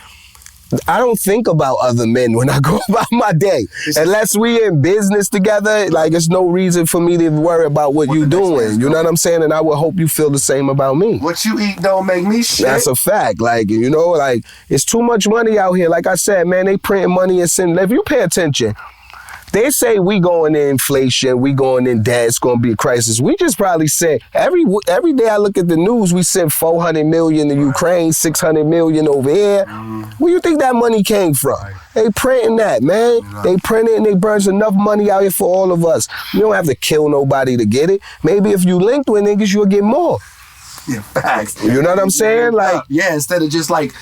I don't think about other men when I go about my day. Unless we in business together, like, there's no reason for me to worry about what you doing. You know what I'm saying? And I would hope you feel the same about me. What you eat don't make me shit. That's a fact. Like, you know, like, it's too much money out here. Like I said, man, they printing money and sending. If you pay attention, they say we going in inflation, we going in debt, it's going to be a crisis. We just probably said, every day I look at the news, we sent $400 million to Ukraine, $600 million over here. Where you think that money came from? They printing that, man. They print it and they burn enough money out here for all of us. You don't have to kill nobody to get it. Maybe if you linked with niggas, you'll get more. Yeah, facts. You know what I'm saying? Like, yeah, instead of just like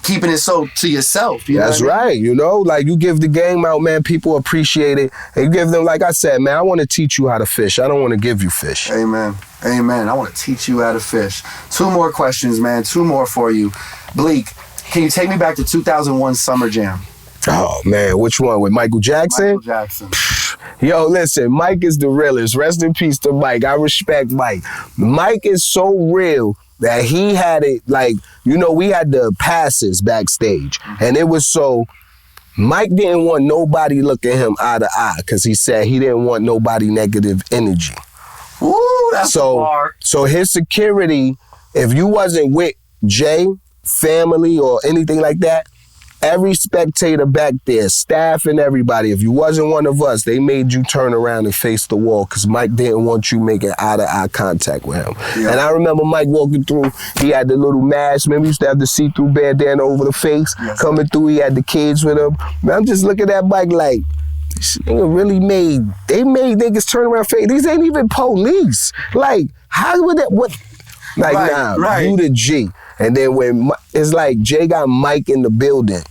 keeping it so to yourself. You know that's what I mean? right. You know, like, you give the game out, man, people appreciate it. And you give them, like I said, man, I want to teach you how to fish. I don't want to give you fish. Amen. Amen. I want to teach you how to fish. 2 more questions, man. 2 more for you. Bleek, can you take me back to 2001 Summer Jam? Oh, man, which one? With Michael Jackson? Michael Jackson. Yo, listen, Mike is the realest. Rest in peace to Mike. I respect Mike. Mike is so real that he had it, like, you know, we had the passes backstage. And it was so, Mike didn't want nobody looking him eye to eye because he said he didn't want nobody negative energy. Ooh, that's hard. So his security, if you wasn't with Jay, family, or anything like that, every spectator back there, staff and everybody, if you wasn't one of us, they made you turn around and face the wall because Mike didn't want you making eye-to-eye contact with him. Yeah. And I remember Mike walking through, he had the little mask, remember, he used to have the see-through bandana over the face, coming through, he had the kids with him. Man, I'm just looking at Mike like, this nigga really they made niggas turn around face. These ain't even police. Like, how would that, what? Like, you the G. And then when, it's like Jay got Mike in the building.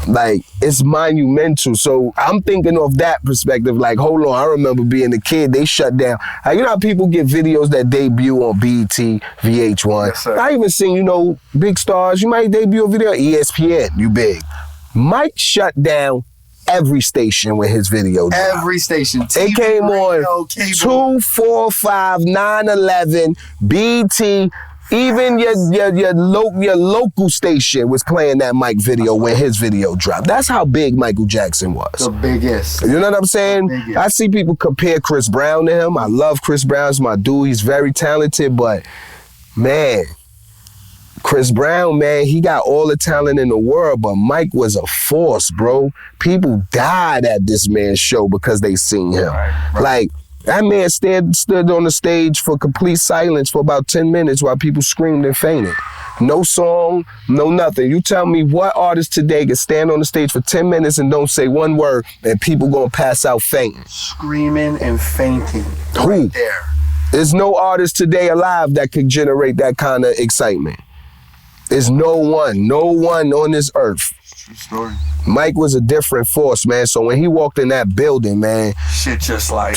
Like, it's monumental. So I'm thinking of that perspective. Like, hold on, I remember being a kid, they shut down. Like, you know how people get videos that debut on BET, VH1? Yes, sir. I even seen, you know, big stars, you might debut a video, ESPN, you big. Mike shut down every station with his video drop. Every station. It came on 2, 4, 5, 9, 11, BT. Even your local station was playing that Mike video when his video dropped. That's how big Michael Jackson was. The biggest. You know what I'm saying? I see people compare Chris Brown to him. I love Chris Brown. He's my dude. He's very talented, but man, Chris Brown, man, he got all the talent in the world, but Mike was a force, bro. People died at this man's show because they seen him. Like, that man stood on the stage for complete silence for about 10 minutes while people screamed and fainted. No song, no nothing. You tell me what artist today can stand on the stage for 10 minutes and don't say one word and people gonna pass out fainting. Screaming and fainting. Who? Right there. There's no artist today alive that could generate that kind of excitement. There's no one on this earth. True story. Mike was a different force, man. So when he walked in that building, man, shit just like,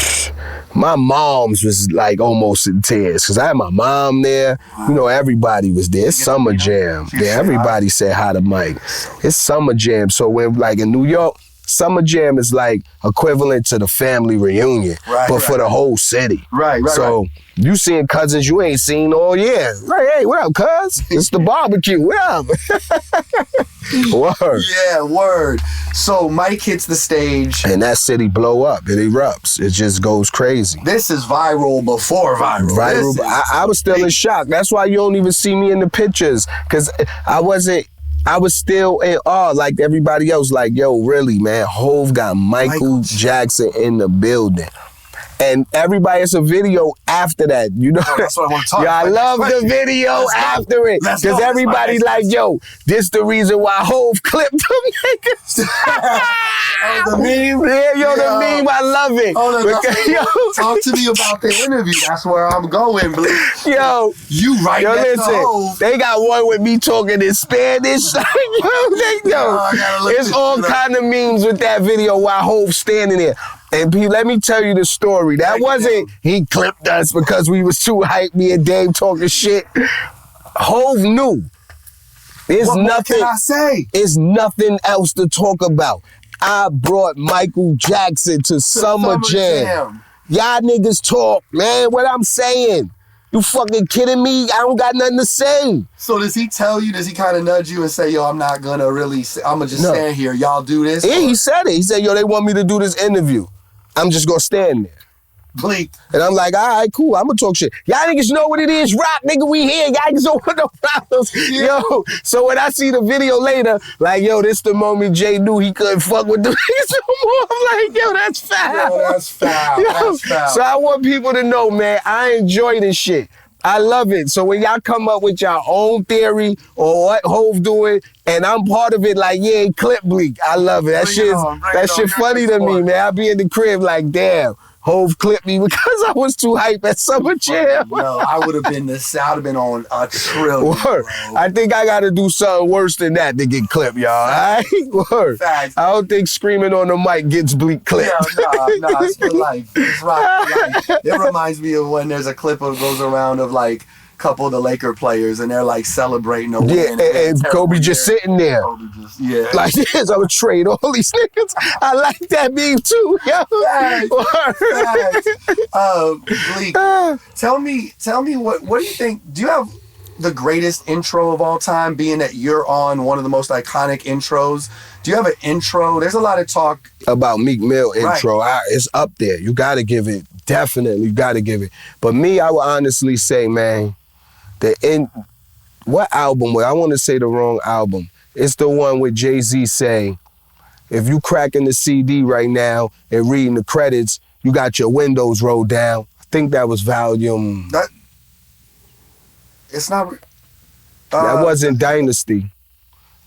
my mom's was like almost in tears because I had my mom there. You know, everybody was there. It's Summer Jam. Yeah, everybody said hi to Mike. It's Summer Jam. So when, like, in New York, Summer Jam is like equivalent to the family reunion, but for the whole city. So you seeing cousins you ain't seen all year. Like, hey, what up, cuz? It's the barbecue. What up? Word. Yeah, word. So Mike hits the stage. And that city blow up. It erupts. It just goes crazy. This is viral before viral. I was still in shock. That's why you don't even see me in the pictures. Because I was still in awe like everybody else. Like, yo, really, man, Hov got Michael Jackson in the building. And everybody, it's a video after that. You know, that's what I want to talk about. I love the video after it. Because everybody's like, yo, this the reason why Hov clipped them niggas. The meme? Yeah, the meme, I love it. Talk to me about the interview. That's where I'm going, Bleek. Yo. You right next to Hov. They got one with me talking in Spanish. Like, it's all kind of memes with that video while Hov standing there. And let me tell you the story. That wasn't he clipped us because we was too hype, me and Dave talking shit. Hov knew. What can I say? There's nothing else to talk about. I brought Michael Jackson to Summer Jam. Y'all niggas talk, man. What I'm saying. You fucking kidding me? I don't got nothing to say. So does he tell you, does he kind of nudge you and say, yo, I'm not going to really, I'm going to just stand here. Y'all do this? Yeah, he said it. He said, yo, they want me to do this interview. I'm just going to stand there. Bleek. And I'm like, all right, cool. I'm going to talk shit. Y'all niggas know what it is. Rock, nigga, we here. Y'all niggas don't want no problems. Yeah. Yo, so when I see the video later, like, yo, this the moment Jay knew he couldn't fuck with the niggas no more. I'm like, yo, that's foul. Yo, that's foul. Yo, that's foul. So I want people to know, man, I enjoy this shit. I love it. So when y'all come up with your own theory or what Hov doing, and I'm part of it, like, yeah, clip Bleek. I love it. That shit funny to me, man. I be in the crib like, damn, Hov clipped me because I was too hype at Summer Jam. No, I would have been I'd have been on a trillion. Word. I think I gotta do something worse than that to get clipped, y'all. All right? Word. Facts. I don't think screaming on the mic gets Bleek clipped. Yeah, nah, it's for life. It's right. It reminds me of when there's a clip that goes around of like couple of the Laker players and they're like celebrating a win. Yeah, and Kobe just sitting there. Like this, I would trade all these niggas. I like that meme too. Bleek, tell me what do you think? Do you have the greatest intro of all time, being that you're on one of the most iconic intros? Do you have an intro? There's a lot of talk about Meek Mill intro. Right. It's up there. You got to give it. Definitely, you got to give it. But me, I would honestly say, man, what album? I want to say the wrong album. It's the one with Jay-Z saying, if you cracking the CD right now and reading the credits, you got your windows rolled down. I think that was volume. It's not. That wasn't Dynasty.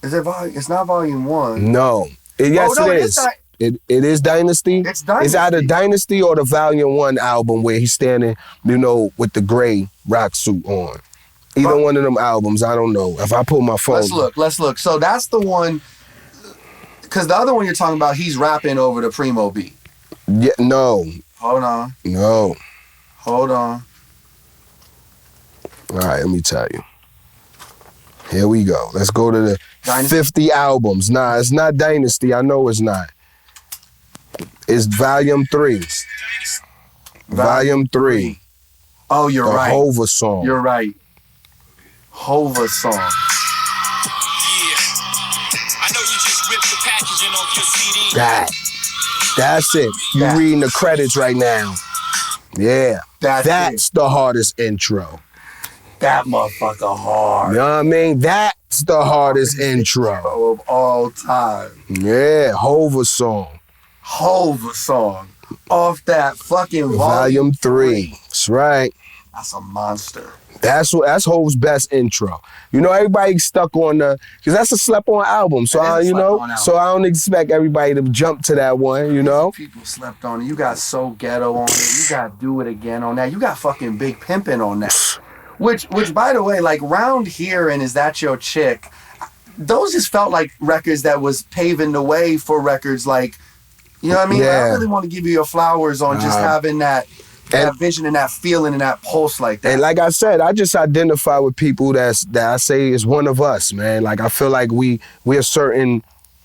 Is it volume? It's not volume 1. No. It is. It is Dynasty. It's Dynasty. It's either Dynasty or the Volume 1 album where he's standing, with the gray rock suit on. Either one of them albums, I don't know. If I pull my phone. Let's look. So that's the one, because the other one you're talking about, he's rapping over the Primo beat. Yeah, no. Hold on. No. Hold on. All right, let me tell you. Here we go. Let's go to the Dynasty? 50 albums. Nah, it's not Dynasty. I know it's not. It's Volume 3. Volume 3. Oh, you're right. The Hova song. You're right. Hova song. Yeah. I know you just ripped the packaging off your CD. That's it. You reading the credits right now. Yeah. That's the hardest intro. That motherfucker hard. You know what I mean? That's the hardest intro of all time. Yeah, Hova song. Hova song. Off that fucking Volume 3. That's right. That's a monster. That's Hov's best intro. Everybody stuck on because that's a slept-on album. So so I don't expect everybody to jump to that one. People slept on it. You got So Ghetto on it. You got Do It Again on that. You got fucking Big Pimpin' on that. Which, by the way, like Round Here and Is That Your Chick? Those just felt like records that was paving the way for records like, you know what I mean? Yeah. I really want to give you your flowers on just having that vision and that feeling and that pulse like that. And like I said, I just identify with people that I say is one of us, man. Like I feel like we're a certain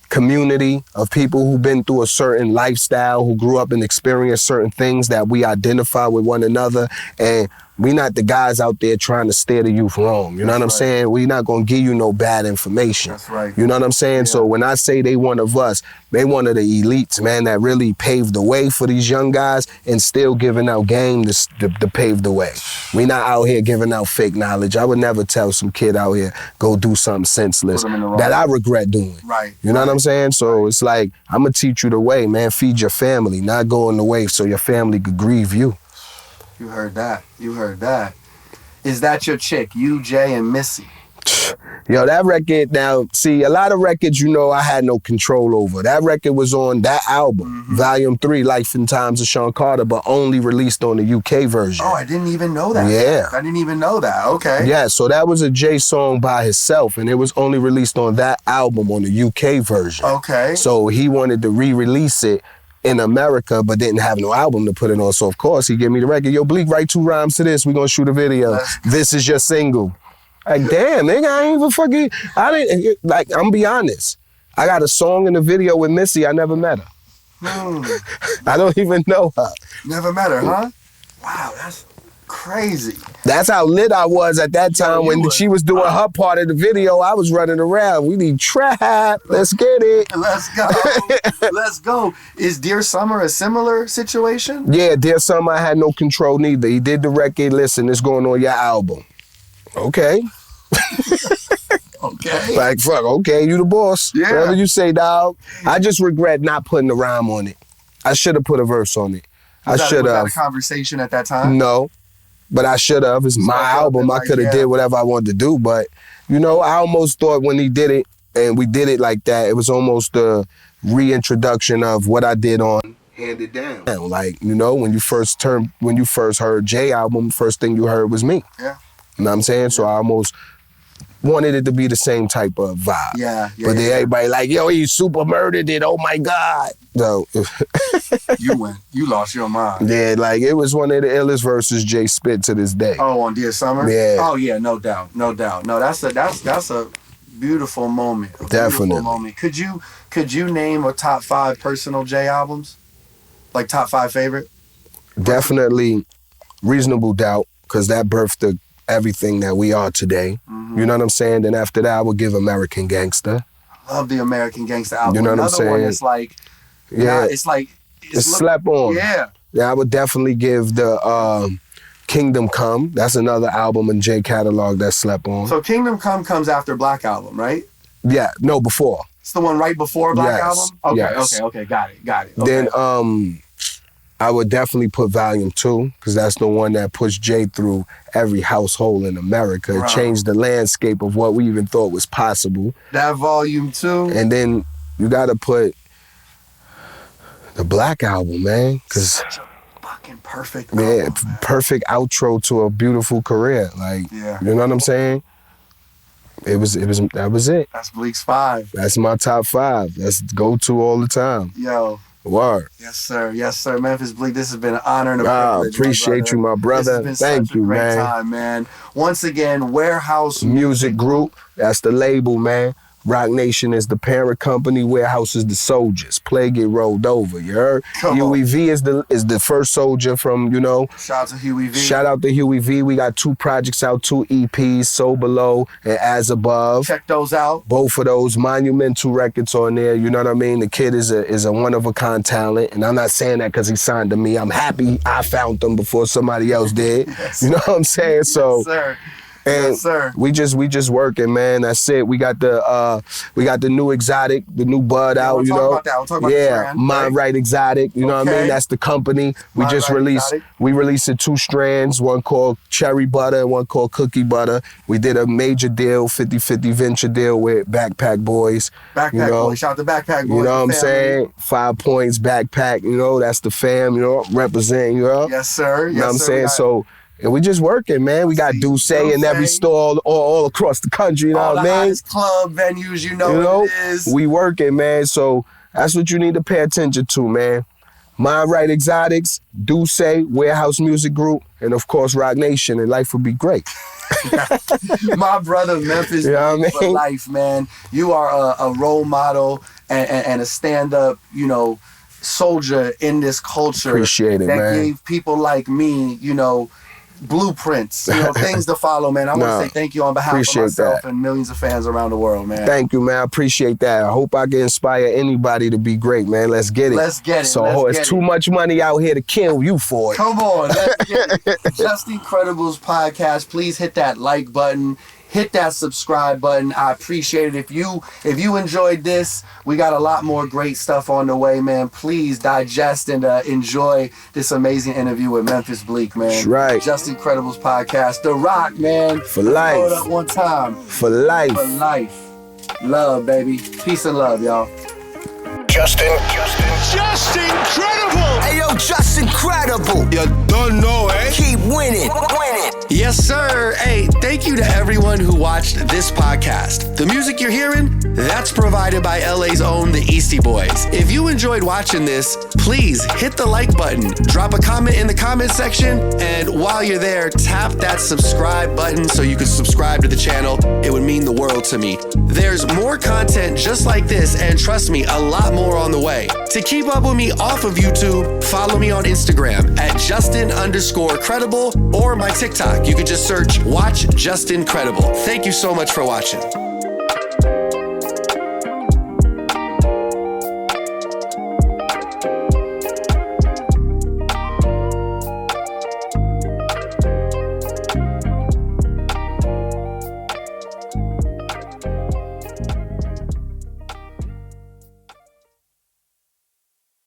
community of people who've been through a certain lifestyle, who grew up and experienced certain things that we identify with one another. And We not the guys out there trying to steer the youth wrong. You know what I'm saying? We not gonna give you no bad information. That's right. You know what I'm saying? So when I say they one of us, they one of the elites, man, that really paved the way for these young guys and still giving out game to pave the way. We not out here giving out fake knowledge. I would never tell some kid out here, go do something senseless that I regret doing. Right. You know what I'm saying? So it's like, I'm gonna teach you the way, man. Feed your family, not go in the way so your family could grieve you. You heard that. You heard that. Is that your chick, you, Jay, and Missy? Yo, that record, now, see, a lot of records, you know, I had no control over. That record was on that album, Volume 3, Life and Times of Sean Carter, but only released on the UK version. Oh, I didn't even know that. Yeah. I didn't even know that. Okay. Yeah, so that was a Jay song by himself, and it was only released on that album on the UK version. Okay. So he wanted to re-release it in America, but didn't have no album to put it on. So, of course, he gave me the record. Yo, Bleek, write 2 rhymes to this. We're going to shoot a video. This is your single. Like, damn, nigga, I ain't even fucking, I'm gonna be honest. I got a song in the video with Missy, I never met her. I don't even know her. Never met her, huh? Wow, that's crazy. That's how lit I was at that time when she was doing her part of the video. I was running around. We need trap. Let's get it. Let's go. Let's go. Is Dear Summer a similar situation? Yeah, Dear Summer, I had no control neither. He did the record, listen, it's going on your album. Okay. Okay. Like, fuck, okay, you the boss. Yeah. Whatever you say, dog. I just regret not putting a rhyme on it. I should have put a verse on it. I should have. Was that a conversation at that time? No, but I should have. It's my album. I could have did whatever I wanted to do. But, you know, I almost thought when he did it, and we did it like that, it was almost a reintroduction of what I did on Hand It Down. Like, you know, when you first heard Jay album, first thing you heard was me. Yeah. You know what I'm saying? So I almost wanted it to be the same type of vibe. Yeah. But then everybody like, yo, he super murdered it. Oh my God. So you went. You lost your mind. Yeah, like it was one of the illest verses Jay spit to this day. Oh, on Dear Summer? Yeah. Oh yeah, no doubt. No, that's a beautiful moment. Definitely. Beautiful moment. Could you name a top 5 personal Jay albums? Like top 5 favorite? Definitely Reasonable Doubt, because that birthed everything that we are today. You know what I'm saying? Then after that, I would give American Gangster. I love the American Gangster album. You know what I'm saying? Another one is like, yeah, it's slept on. Yeah. Yeah, I would definitely give the Kingdom Come. That's another album in Jay catalog that slept on. So Kingdom Come comes after Black Album, right? Yeah, no, before. It's the one right before Black Yes, Album? yes. Okay, got it. Okay. Then I would definitely put Volume 2, because that's the one that pushed Jay through every household in America. It changed the landscape of what we even thought was possible. That Volume 2. And then you gotta put the Black Album, man, because such a fucking perfect album, man. Perfect outro to a beautiful career. Like, you know what I'm saying? That was it. That's Bleek's 5. That's my top 5. That's go-to all the time. Yo. Word. Yes, sir. Memphis Bleek, this has been an honor and a privilege. Appreciate you, my brother. This has been such a great time, man. Once again, Warehouse Music Group. That's the label, man. Rock Nation is the parent company. Warehouse is the soldiers. Play get rolled over. You heard? Huey V is the first soldier from, you know. Shout out to Huey V. Shout out to Huey V. We got 2 projects out, 2 EPs, So Below and As Above. Check those out. Both of those monumental records on there. You know what I mean? The kid is a one-of-a-kind talent. And I'm not saying that because he signed to me. I'm happy I found them before somebody else did. Yes. You know what I'm saying? So. Yes, sir. And yes, sir. we just working, man. That's it. We got the new exotic, the new bud out. You know, we'll talk about the brand, Mind Right Exotic. You know what I mean? That's the company. We just released. We released 2 strands. One called Cherry Butter and one called Cookie Butter. We did a major deal, 50-50 venture deal with Backpack Boys. Backpack Boys. Shout out to Backpack Boys. You know what I'm saying? 5 Points Backpack. You know, that's the fam. You know, representing. You know. Yes, sir. You know what I'm saying? So. And we just working, man. We got Duce in every store all across the country, you know what I mean? All the club venues, you know what it is. We working, man. So that's what you need to pay attention to, man. Mind Right Exotics, Duce, Warehouse Music Group, and of course Rock Nation, and life would be great. My brother Memphis Bleek for life, man. You are a role model and a stand-up, you know, soldier in this culture. Appreciate it, that man. gave people like me, you know, blueprints, things to follow, man. I want to say thank you on behalf of myself and millions of fans around the world, man. Thank you, man. I appreciate that. I hope I can inspire anybody to be great, man. Let's get it. Let's get it. So it's too much money out here to kill you for it. Come on, let's get it. Just Incredibles podcast. Please hit that like button. Hit that subscribe button. I appreciate it. If you enjoyed this, we got a lot more great stuff on the way, man. Please digest and enjoy this amazing interview with Memphis Bleek, man. That's right. Just Incredibles podcast. The Rock, man. For life. Hold up one time. For life. For life. Love, baby. Peace and love, y'all. Just incredible. Hey, yo, just incredible. You don't know, eh? Keep winning. Yes, sir. Hey, thank you to everyone who watched this podcast. The music you're hearing, that's provided by LA's own The Eastie Boys. If you enjoyed watching this, please hit the like button, drop a comment in the comment section, and while you're there, tap that subscribe button so you can subscribe to the channel. It would mean the world to me. There's more content just like this, and trust me, a lot more on the way. To keep up with me off of YouTube, follow me on Instagram at Justin_credible or my TikTok. You can just search Watch Just Incredible. Thank you so much for watching.